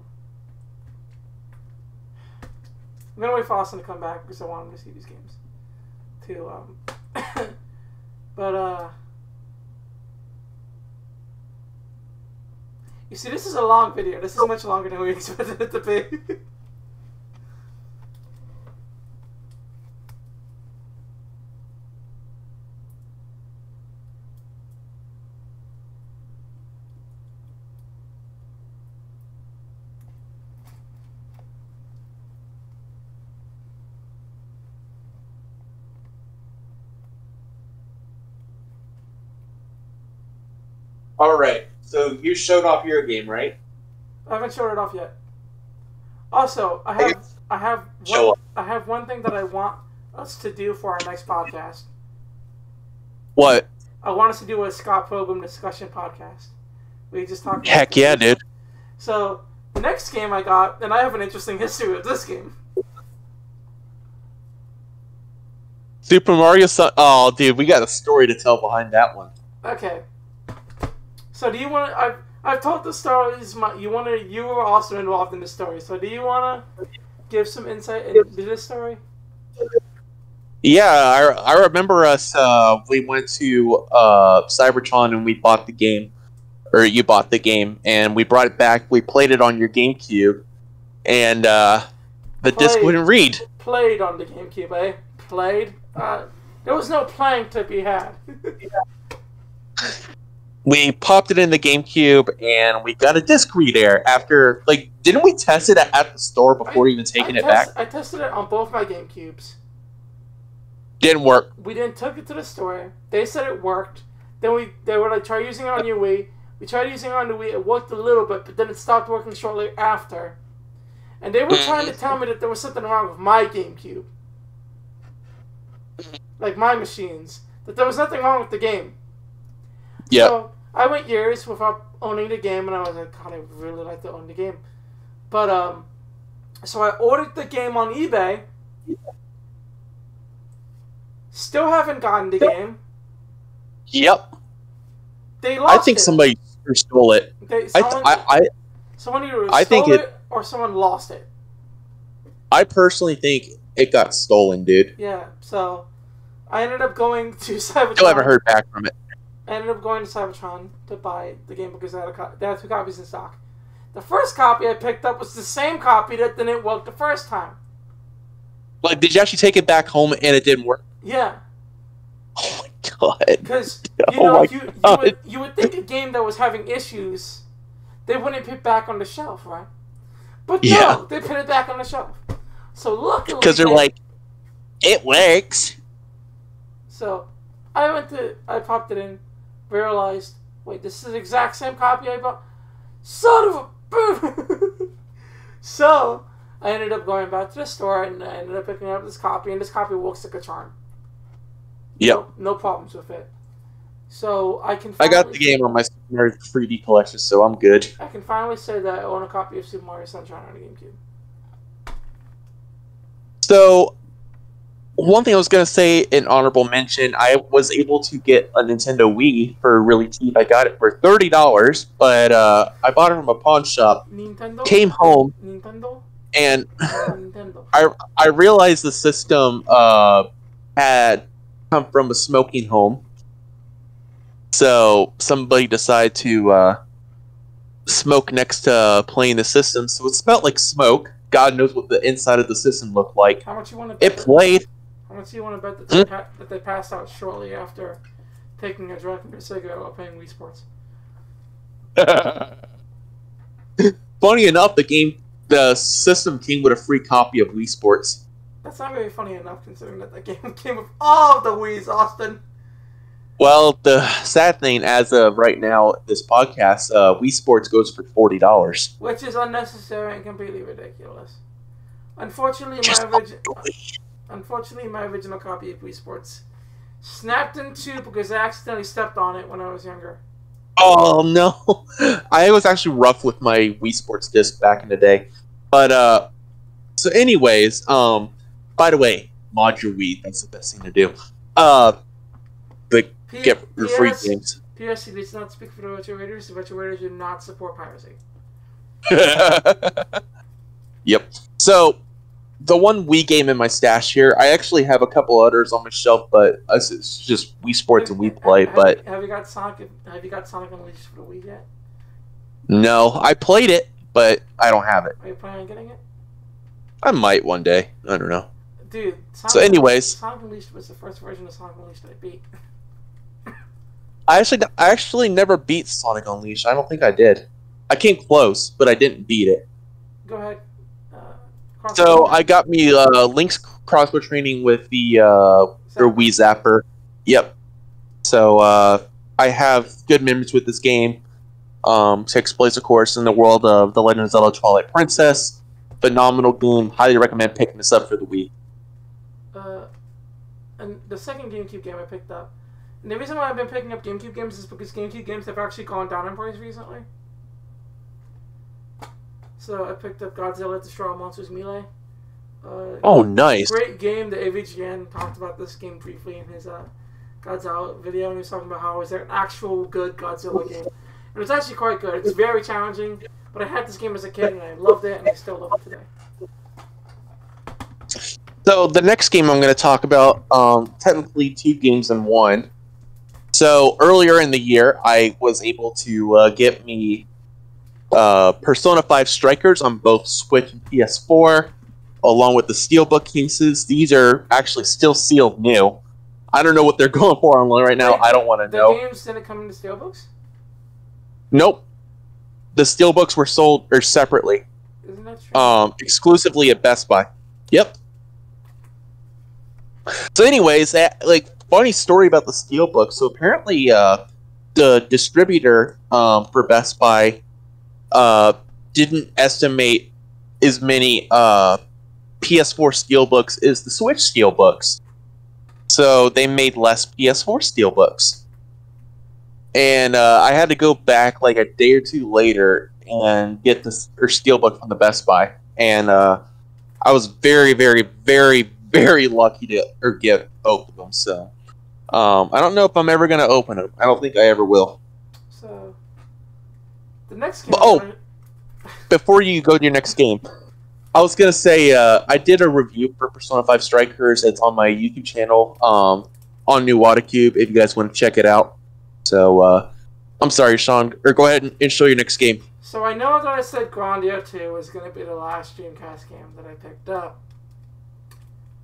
I'm going to wait for Austin to come back because I want him to see these games. Too, but, you see, this is a long video. This is much longer than we expected it to be. All right. So you showed off your game, right? I haven't showed it off yet. Also, I have one thing that I want us to do for our next podcast. What? I want us to do a Scott Pilgrim discussion podcast. We just talk. Heck yeah, dude. So the next game I got, and I have an interesting history with this game. Super Mario Sun. Oh, dude, we got a story to tell behind that one. Okay. So do you want to? I've told the stories. You were also involved in the story. So do you want to give some insight into this story? Yeah, I remember us. We went to Cybertron and we bought the game, or you bought the game, and we brought it back. We played it on your GameCube, and the disc wouldn't read. Played on the GameCube, eh? Played. There was no playing to be had. We popped it in the GameCube, and we got a disc read error after, like, didn't we test it at the store before even taking it back? I tested it on both my GameCubes. Didn't work. We then took it to the store. They said it worked. Then they were like, try using it on your Wii. We tried using it on the Wii. It worked a little bit, but then it stopped working shortly after. And they were trying to tell me that there was something wrong with my GameCube. Like my machines. That there was nothing wrong with the game. Yeah. So I went years without owning the game, and I was like, God, I really like to own the game. But, so I ordered the game on eBay. Still haven't gotten the game. Yep. They lost it. I think somebody stole it. Someone either stole it or someone lost it. I personally think it got stolen, dude. Yeah, so I ended up going to Cybertron. Still haven't heard back from it. I ended up going to Cybertron to buy the game because they had 2 copies in stock. The first copy I picked up was the same copy that didn't work the first time. Like, did you actually take it back home and it didn't work? Yeah. Oh my god. Because, you would think a game that was having issues, they wouldn't put it back on the shelf, right? But no, they put it back on the shelf. So luckily... Because they're like, it works. So, I popped it in, realized, wait, this is the exact same copy I bought? Son of a boom! So, I ended up going back to the store, and I ended up picking up this copy, and this copy works like a charm. Yep. No problems with it. So, I got the game on my Super Mario 3D collection, so I'm good. I can finally say that I own a copy of Super Mario Sunshine on the GameCube. So, one thing I was going to say, an honorable mention, I was able to get a Nintendo Wii for really cheap. I got it for $30, but I bought it from a pawn shop. Nintendo? Came home. Nintendo? And Nintendo. I realized the system had come from a smoking home. So somebody decided to smoke next to playing the system. So it smelled like smoke. God knows what the inside of the system looked like. How much you want to bet? It played. How much you want to bet that they passed out shortly after taking a drug from a cigarette while playing Wii Sports? Funny enough, the system came with a free copy of Wii Sports. That's not very funny enough, considering that game came with all of the Wii's, Austin. Well, the sad thing, as of right now, this podcast, Wii Sports goes for $40. Which is unnecessary and completely ridiculous. Unfortunately, unfortunately, my original copy of Wii Sports snapped in two because I accidentally stepped on it when I was younger. Oh no, I was actually rough with my Wii Sports disc back in the day. But so anyways, by the way, mod your Wii. That's the best thing to do. But get your free games. P.S. He does not speak for the Retro Raiders. The Retro Raiders do not support piracy. Yep. So the one Wii game in my stash here, I actually have a couple others on my shelf, but it's just Wii Sports and Wii Play. But have you got Sonic? Have you got Sonic Unleashed for the Wii yet? No, I played it, but I don't have it. Are you planning on getting it? I might one day. I don't know. Dude. Anyways, Sonic Unleashed was the first version of Sonic Unleashed that I beat. I actually never beat Sonic Unleashed. I don't think I did. I came close, but I didn't beat it. Go ahead. So I got me Link's crossbow training with the Wii Zapper. Yep. So I have good memories with this game. Takes place, of course, in the world of The Legend of Zelda: Twilight Princess. Phenomenal game. Highly recommend picking this up for the Wii. And the second GameCube game I picked up. And the reason why I've been picking up GameCube games is because GameCube games have actually gone down in price recently. So I picked up Godzilla Destroy All Monsters Melee. Oh, nice. Great game. The AVGN talked about this game briefly in his Godzilla video, and he was talking about how it was an actual good Godzilla game. And it's actually quite good. It's very challenging, but I had this game as a kid, and I loved it, and I still love it today. So the next game I'm going to talk about, technically two games in one. So earlier in the year, I was able to get me Persona 5 Strikers on both Switch and PS4, along with the Steelbook cases. These are actually still sealed new. I don't know what they're going for online right now. Wait, I don't want to know. The games didn't come in the Steelbooks? Nope. The Steelbooks were sold separately. Isn't that true? Exclusively at Best Buy. Yep. So anyways, funny story about the Steelbook. So apparently the distributor for Best Buy didn't estimate as many PS4 Steelbooks as the Switch Steelbooks. So they made less PS4 Steelbooks. And I had to go back like a day or two later and get this Steelbook from the Best Buy. And I was very, very, very, very lucky to get both of them. So I don't know if I'm ever going to open them. I don't think I ever will. So the next game. Before you go to your next game, I was going to say I did a review for Persona 5 Strikers. It's on my YouTube channel on New Watercube if you guys want to check it out. So I'm sorry, Sean. Or go ahead and show your next game. So I know that I said Grandia 2 was going to be the last Dreamcast game that I picked up.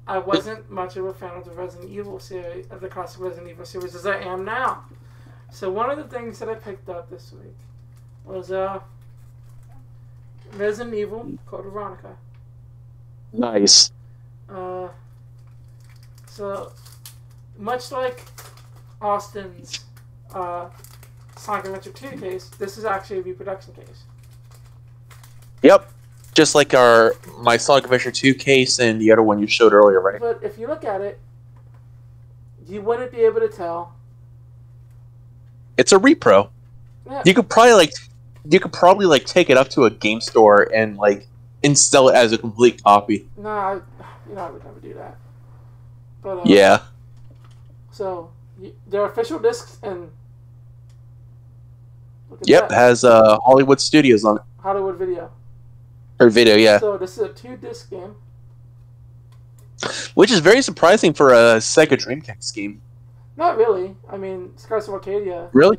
I wasn't much of a fan of the Resident Evil series, of the classic Resident Evil series, as I am now. So one of the things that I picked up this week was Resident Evil Code Veronica. Nice. So much like Austin's Sonic Adventure 2 case, this is actually a reproduction case. Yep. Just like my Sonic Adventure 2 case and the other one you showed earlier, right? But if you look at it, you wouldn't be able to tell. It's a repro. Yeah. You could probably take it up to a game store and sell it as a complete copy. No, I would never do that. But yeah. So their official discs and. Yep, has Hollywood Studios on it. Hollywood Video. Or Video, yeah. So this is a 2-disc game. Which is very surprising for a Sega Dreamcast game. Not really. I mean, Skies of Arcadia really?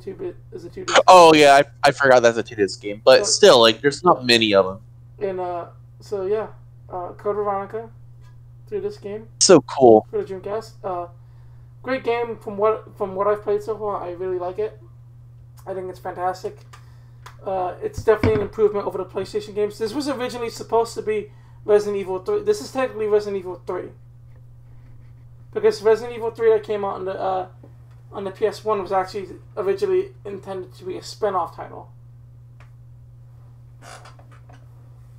is a 2-disc. Oh yeah, I forgot that's a 2-disc game, but still, there's not many of them. And so yeah, Code Veronica, 3-disc game. So cool. For the Dreamcast, great game from what I've played so far. I really like it. I think it's fantastic. It's definitely an improvement over the PlayStation games. This was originally supposed to be Resident Evil 3. This is technically Resident Evil 3. Because Resident Evil 3 that came out on the PS1 was actually originally intended to be a spin-off title.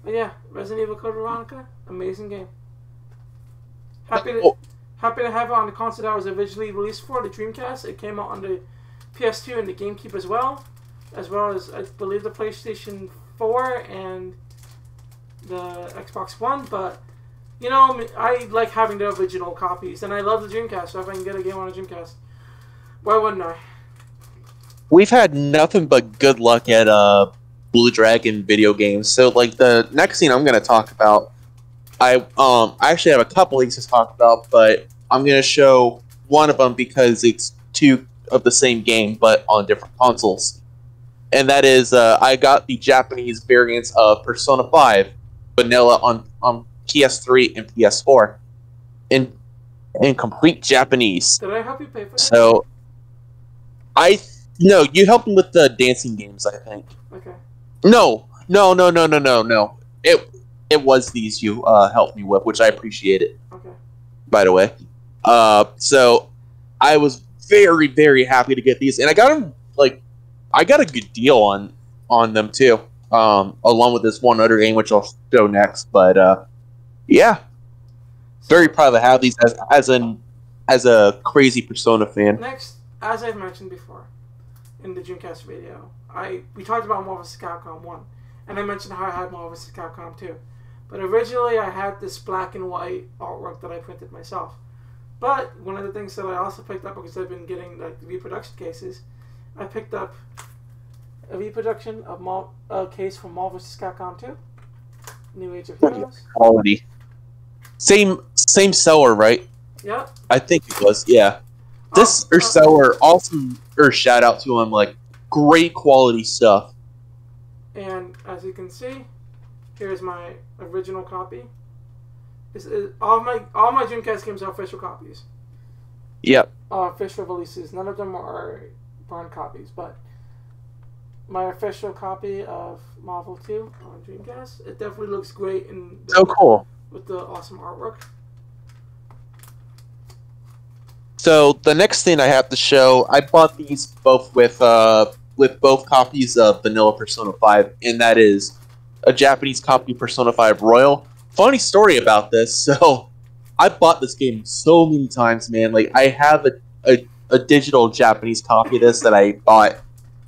But yeah, Resident Evil Code Veronica, amazing game. Happy to, Oh, happy to have it on the console that was originally released for the Dreamcast. It came out on the PS2 and the GameCube as well as I believe the PlayStation 4 and the Xbox One. But you know, I like having the original copies, and I love the Dreamcast. So if I can get a game on a Dreamcast, why wouldn't I? we've had nothing but good luck at Blue Dragon video games. So like the next thing I'm gonna talk about, I actually have a couple things to talk about, but I'm gonna show one of them because it's two of the same game but on different consoles. And that is I got the Japanese variants of Persona 5 vanilla on PS3 and PS4 in complete Japanese. Did I help you pay for that? So no, you helped me with the dancing games, I think. Okay. No. It was these you helped me with, which I appreciated. Okay. By the way, so I was very, very happy to get these, and I got them I got a good deal on them too, along with this one other game which I'll show next. But yeah, very proud to have these as a crazy Persona fan. Next, as I've mentioned before in the Dreamcast video, we talked about Marvel vs. Capcom 1, and I mentioned how I had Marvel vs. Capcom 2. But originally I had this black and white artwork that I printed myself. But one of the things that I also picked up, because I've been getting like the reproduction cases, I picked up a reproduction of a case from Marvel vs. Capcom 2, New Age of Heroes. Quality. Same seller, right? Yep. I think it was, yeah. This seller, awesome, shout out to him, like, great quality stuff. And as you can see, here's my original copy. All my Dreamcast games are official copies. Yep. Official releases. None of them are burned copies, but my official copy of Marvel 2 on Dreamcast, it definitely looks great and so cool with the awesome artwork. So the next thing I have to show, I bought these both with both copies of Vanilla Persona 5, and that is a Japanese copy of Persona 5 Royal. Funny story about this. So I bought this game so many times, man. Like, I have a digital Japanese copy of this that I bought,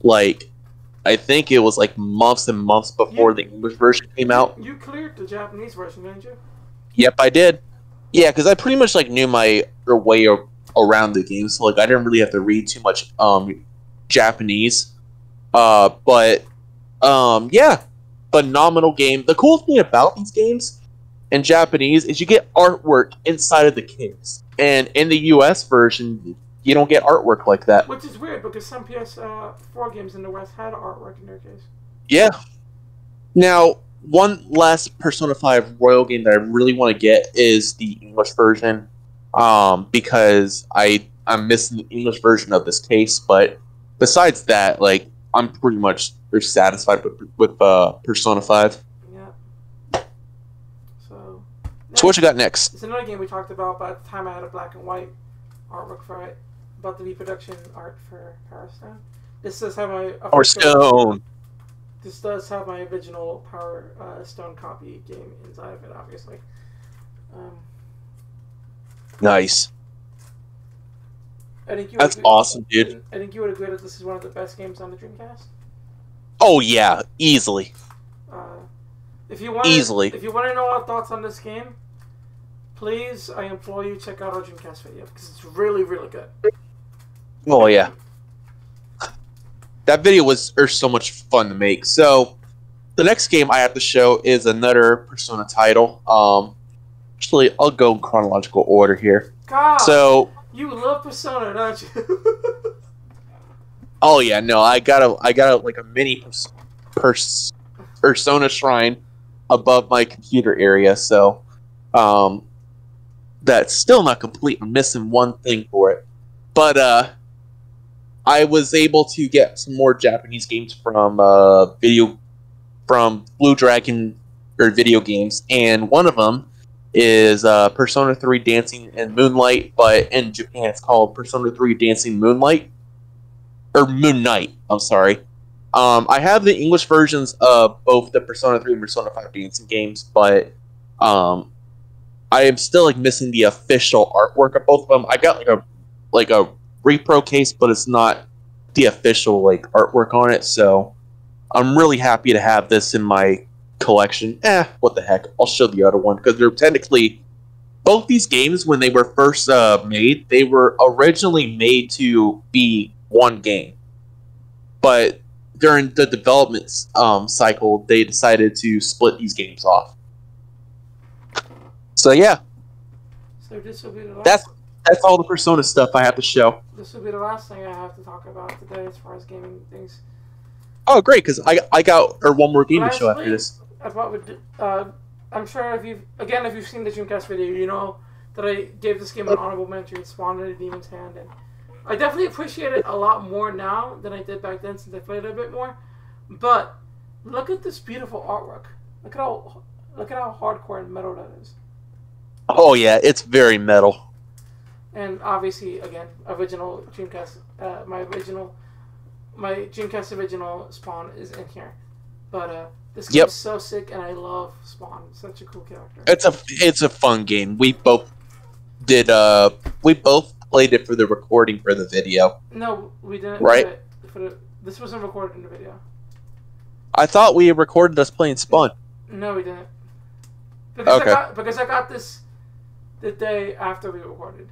like, I think it was like months and months before the English version came out. You cleared the Japanese version, didn't you? Yep, I did. Yeah, because I pretty much like knew my way around the game, so like I didn't really have to read too much Japanese. But yeah, phenomenal game. The cool thing about these games in Japanese is you get artwork inside of the case, and in the US version, you don't get artwork like that. Which is weird because some PS4 games in the West had artwork in their case. Yeah. Now, one last Persona 5 Royal game that I really want to get is the English version, because I'm missing the English version of this case. But besides that, like, I'm pretty much satisfied with Persona 5. Yeah. So what you got next? It's another game we talked about, but at the time I had a black and white artwork for it, about the reproduction art for Power Stone. This does have my Power Stone. This does have my original Power Stone copy game inside of it, obviously. Nice. I think That's awesome, dude. I think you would agree that this is one of the best games on the Dreamcast. Oh yeah, easily. If you want to know our thoughts on this game, please, I implore you, check out our Dreamcast video because it's really, really good. Oh yeah. That video was so much fun to make. So, the next game I have to show is another Persona title. Actually, I'll go in chronological order here. God, so you love Persona, don't you? Oh yeah, no, I got a like a mini Persona shrine above my computer area. So, that's still not complete. I'm missing one thing for it, but I was able to get some more Japanese games from Blue Dragon or video games, and one of them is Persona 3 Dancing in Moonlight, but in Japan it's called Persona 3 Dancing Moonlight or Moon Knight. I'm sorry. I have the English versions of both the Persona 3 and Persona 5 dancing games, but I am still like missing the official artwork of both of them. I got like a repro case, but it's not the official like artwork on it. So I'm really happy to have this in my collection. What the heck? I'll show the other one because they're technically both these games when they were first made. They were originally made to be one game, but during the development cycle, they decided to split these games off. So yeah, So this will be the last. That's all the Persona stuff I have to show. This will be the last thing I have to talk about today as far as gaming things. Oh, great! Because I got one more game to show after this. I thought I'm sure if you've seen the Dreamcast video, you know that I gave this game an honorable mention, Spawn in the Demon's Hand, and I definitely appreciate it a lot more now than I did back then since I played it a bit more. But look at this beautiful artwork. Look at how hardcore and metal that is. Oh yeah, it's very metal. And obviously, again, original Dreamcast, my Dreamcast original Spawn is in here. But this game is so sick, and I love Spawn. Such a cool character. It's a fun game. We both played it for the recording for the video. No, we didn't. Right? This wasn't recorded in the video. I thought we recorded us playing Spawn. No, we didn't. Because I got this the day after we recorded.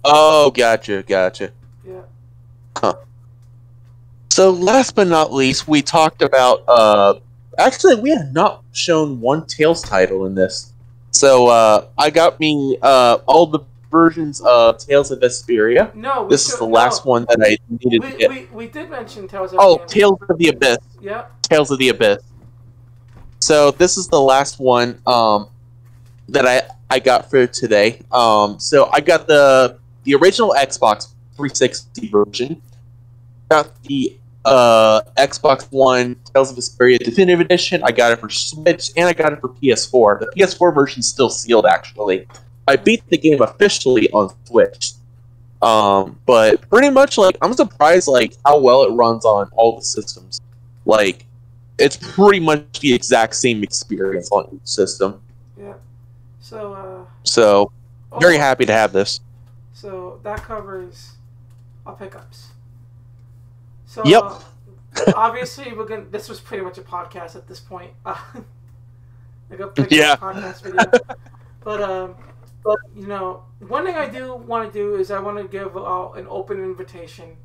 Oh, gotcha. Yeah. Huh. So last but not least, we talked about actually we had not shown one Tales title in this. So I got me all the versions of Tales of Vesperia. No, this is the last one that I needed to get. We did mention Tales of Tales of the Abyss. Yeah. Tales of the Abyss. So this is the last one that I got for today. So I got the original Xbox 360 version. Got the Xbox One Tales of Vesperia Definitive Edition. I got it for Switch, and I got it for PS4. The PS4 version's still sealed, actually. I beat the game officially on Switch. But pretty much, like, I'm surprised, like, how well it runs on all the systems. Like, it's pretty much the exact same experience on each system. Yeah. So, very happy to have this. So, that covers our pickups. So, yep. Obviously, this was pretty much a podcast at this point. Like a podcast video. But, you know, one thing I do want to do is I want to give out an open invitation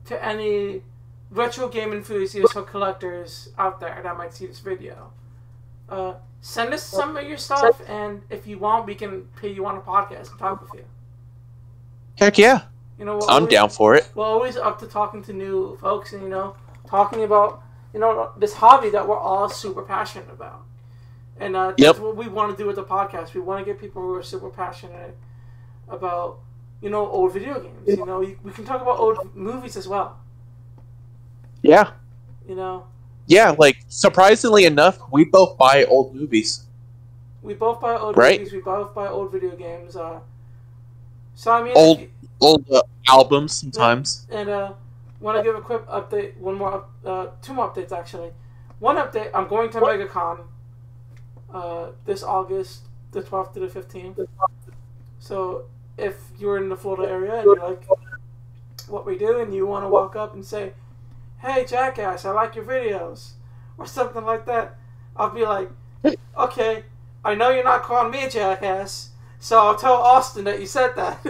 to any retro game enthusiasts or collectors out there that might see this video. Send us some of your stuff, and if you want, we can pay you on a podcast and talk with you. Heck yeah. You know, I'm down for it. We're always up to talking to new folks and, you know, talking about, you know, this hobby that we're all super passionate about. And that's what we want to do with the podcast. We want to get people who are super passionate about, you know, old video games. You know, we can talk about old movies as well. Yeah. You know? Yeah, like, surprisingly enough, we both buy old movies. We both buy old movies. We both buy old video games. So, I mean... Old albums sometimes. And want to give a quick update, two more updates actually. One update, I'm going to MegaCon this August, the 12th to the 15th. So if you're in the Florida area and you like what we do and you want to walk up and say, "Hey Jackass, I like your videos," or something like that, I'll be like, "Okay, I know you're not calling me a jackass, so I'll tell Austin that you said that."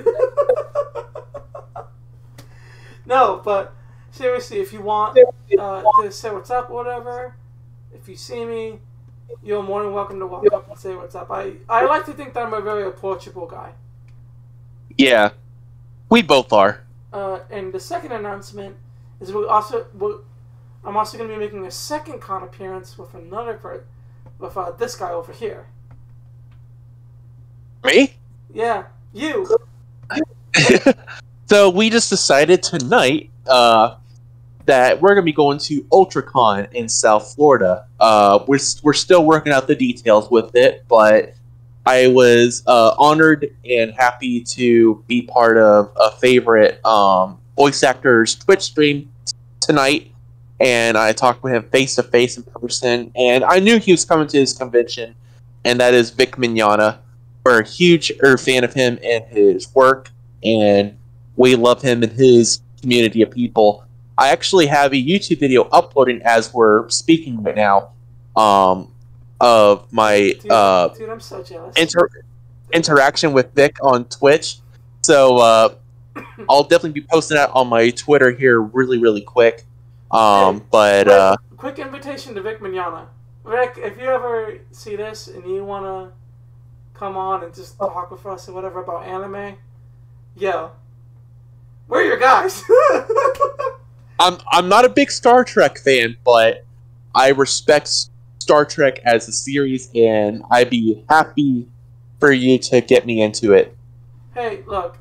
No, but seriously, if you want to say what's up or whatever, if you see me, you're more than welcome to walk up and say what's up. I like to think that I'm a very approachable guy. Yeah, we both are. And the second announcement is I'm also going to be making a second con appearance with with this guy over here. Me? Yeah, you. So we just decided tonight that we're going to be going to UltraCon in South Florida. We're still working out the details with it, but I was honored and happy to be part of a favorite voice actor's Twitch stream tonight, and I talked with him face-to-face in person, and I knew he was coming to his convention, and that is Vic Mignogna. we're a huge fan of him and his work, and we love him and his community of people. I actually have a YouTube video uploading as we're speaking right now, of my Dude, I'm so jealous. interaction with Vic on Twitch. So I'll definitely be posting that on my Twitter here really, really quick. Quick invitation to Vic Mignogna. Vic, if you ever see this and you want to come on and just talk with us or whatever about anime, yo, we're your guys. I'm not a big Star Trek fan, but I respect Star Trek as a series, and I'd be happy for you to get me into it. Hey, look,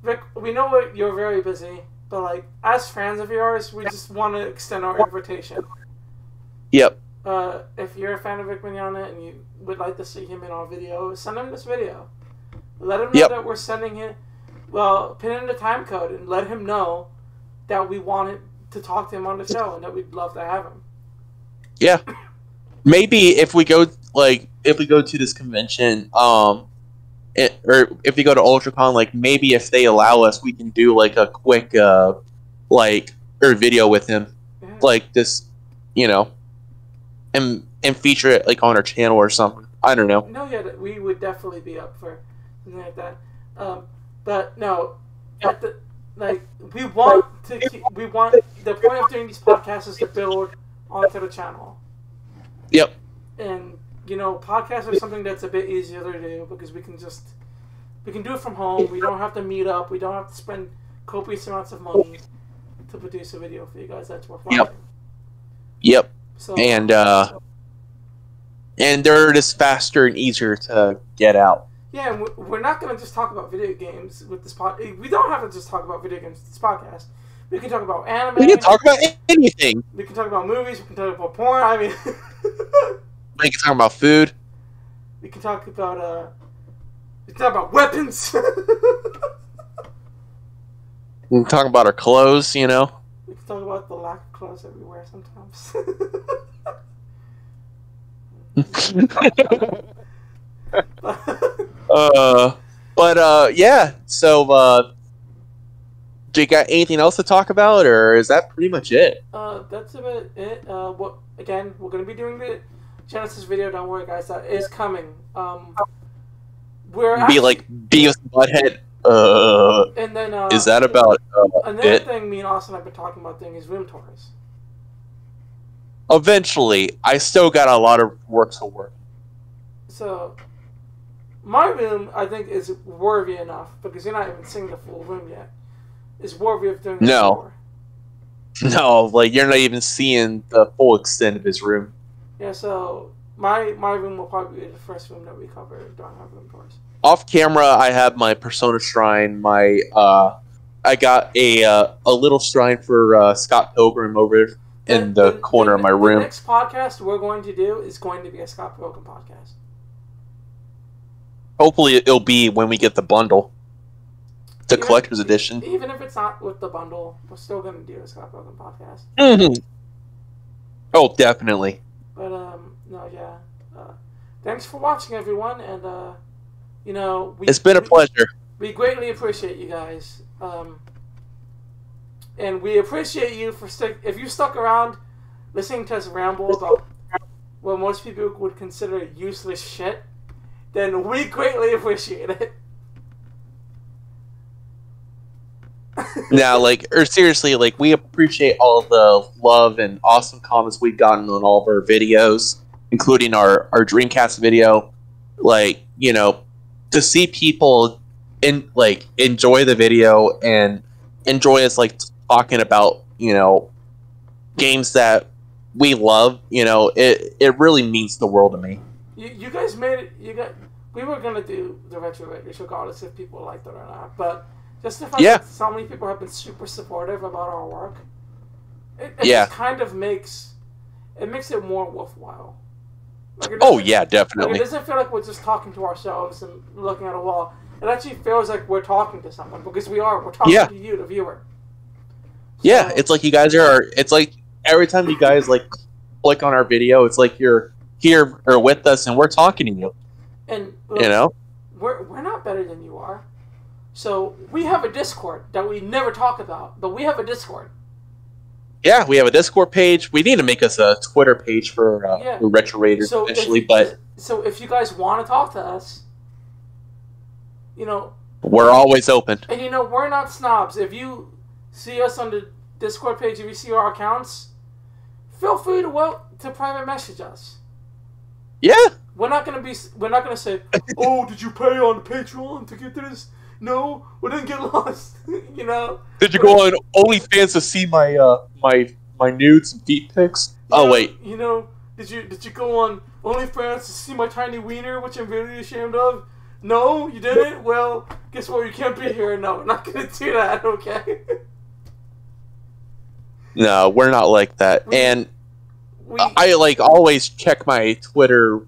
Vic, we know you're very busy, but like as fans of yours, we just want to extend our invitation. Yep. If you're a fan of Vic Mignogna and you would like to see him in our video, send him this video. Let him know that we're sending it. Well, pin in the time code and let him know that we wanted to talk to him on the show and that we'd love to have him. Yeah. Maybe if we go to this convention, or if we go to UltraCon, like maybe if they allow us, we can do like a quick video with him, like this, and feature it like on our channel or something. I don't know. No, yeah, we would definitely be up for something like that. But no, we want the point of doing these podcasts is to build onto the channel. Yep. And podcasts are something that's a bit easier to do because we can do it from home. We don't have to meet up. We don't have to spend copious amounts of money to produce a video for you guys. That's worth watching. Yep. So, and they're just faster and easier to get out. Yeah, and we're not going to just talk about video games with this podcast. We don't have to just talk about video games with this podcast. We can talk about anime. We can talk about anything. We can talk about movies. We can talk about porn. I mean, we can talk about food. We can talk about weapons. We can talk about our clothes. We can talk about the lack of clothes that we wear sometimes. Yeah. So, do you got anything else to talk about, or is that pretty much it? That's about it. Again, we're gonna be doing the Genesis video. Don't worry, guys. That is coming. Beavis and Butthead. And then is that about another thing? Me and Austin have been talking about doing is room tours. Eventually, I still got a lot of work to work. So, my room, I think, is worthy enough because you're not even seeing the full room yet. Is worthy of doing a tour. No, you're not even seeing the full extent of his room. Yeah, so my room will probably be the first room that we cover during our room tours. Off camera, I have my Persona shrine. I got a little shrine for Scott Pilgrim over in the corner of my room. The next podcast we're going to do is going to be a Scott Pilgrim podcast. Hopefully, it'll be when we get the bundle, the collector's edition. Even if it's not with the bundle, we're still going to do a Scott Pilgrim podcast. Mm-hmm. Oh, definitely. But no, yeah. Thanks for watching, everyone, and it's been a pleasure. We greatly appreciate you guys. And we appreciate you if you stuck around listening to us ramble about what most people would consider useless shit, then we greatly appreciate it. Now, seriously, we appreciate all the love and awesome comments we've gotten on all of our videos, including our Dreamcast video. To see people enjoy the video and enjoy us talking about games that we love, it really means the world to me. You guys made it. We were gonna do the retro radios regardless if people liked it or not, but just the fact that so many people have been super supportive about our work, it just kind of makes it more worthwhile. Definitely. It doesn't feel like we're just talking to ourselves and looking at a wall. It actually feels like we're talking to someone because we're talking to you, the viewer. So, it's like you guys are. It's like every time you guys click on our video, it's like you're here or with us and we're talking to you. And You know? we're not better than you are. So we have a Discord that we never talk about, but we have a Discord. Yeah, we have a Discord page. We need to make us a Twitter page for Retro Raiders So eventually, so if you guys want to talk to us, you know, we're always open. and you know, we're not snobs. If you see us on the Discord page, if you see our accounts, feel free to private message us. Yeah. We're not gonna say, "Oh, did you pay on Patreon to get this?" No, we didn't get lost. You know. Did you go on OnlyFans to see my my nudes and feet pics? Wait. You know, did you go on OnlyFans to see my tiny wiener, which I'm really ashamed of? No, you didn't. Well, guess what? You can't be here. No, we're not gonna do that. Okay. No, we're not like that. I like always check my Twitter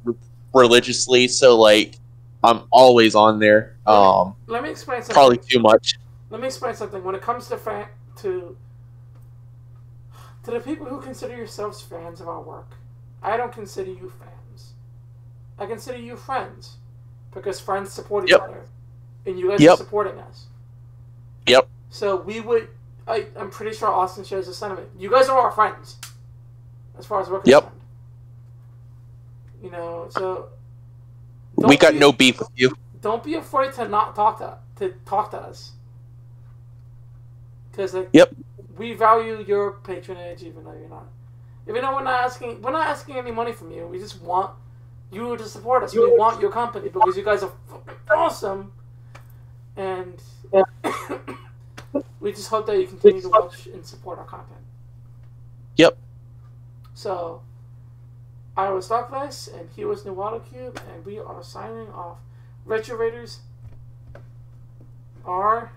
religiously, so like I'm always on there. Let me explain something. Probably too much. Let me explain something. When it comes to to the people who consider yourselves fans of our work, I don't consider you fans. I consider you friends, because friends support each other, and you guys are supporting us. Yep. So I'm pretty sure Austin shares the sentiment. You guys are our friends, as far as we're concerned. Yep. You know, so we got no beef with you. Don't be afraid to not talk to us, because we value your patronage, even though you're not. Even though we're not asking any money from you. We just want you to support us. We want your company because you guys are awesome, and we just hope that you continue to watch and support our content. Yep. So, I was Darkvice, and he was Nuwato Cube, and we are signing off. Retro Raiders are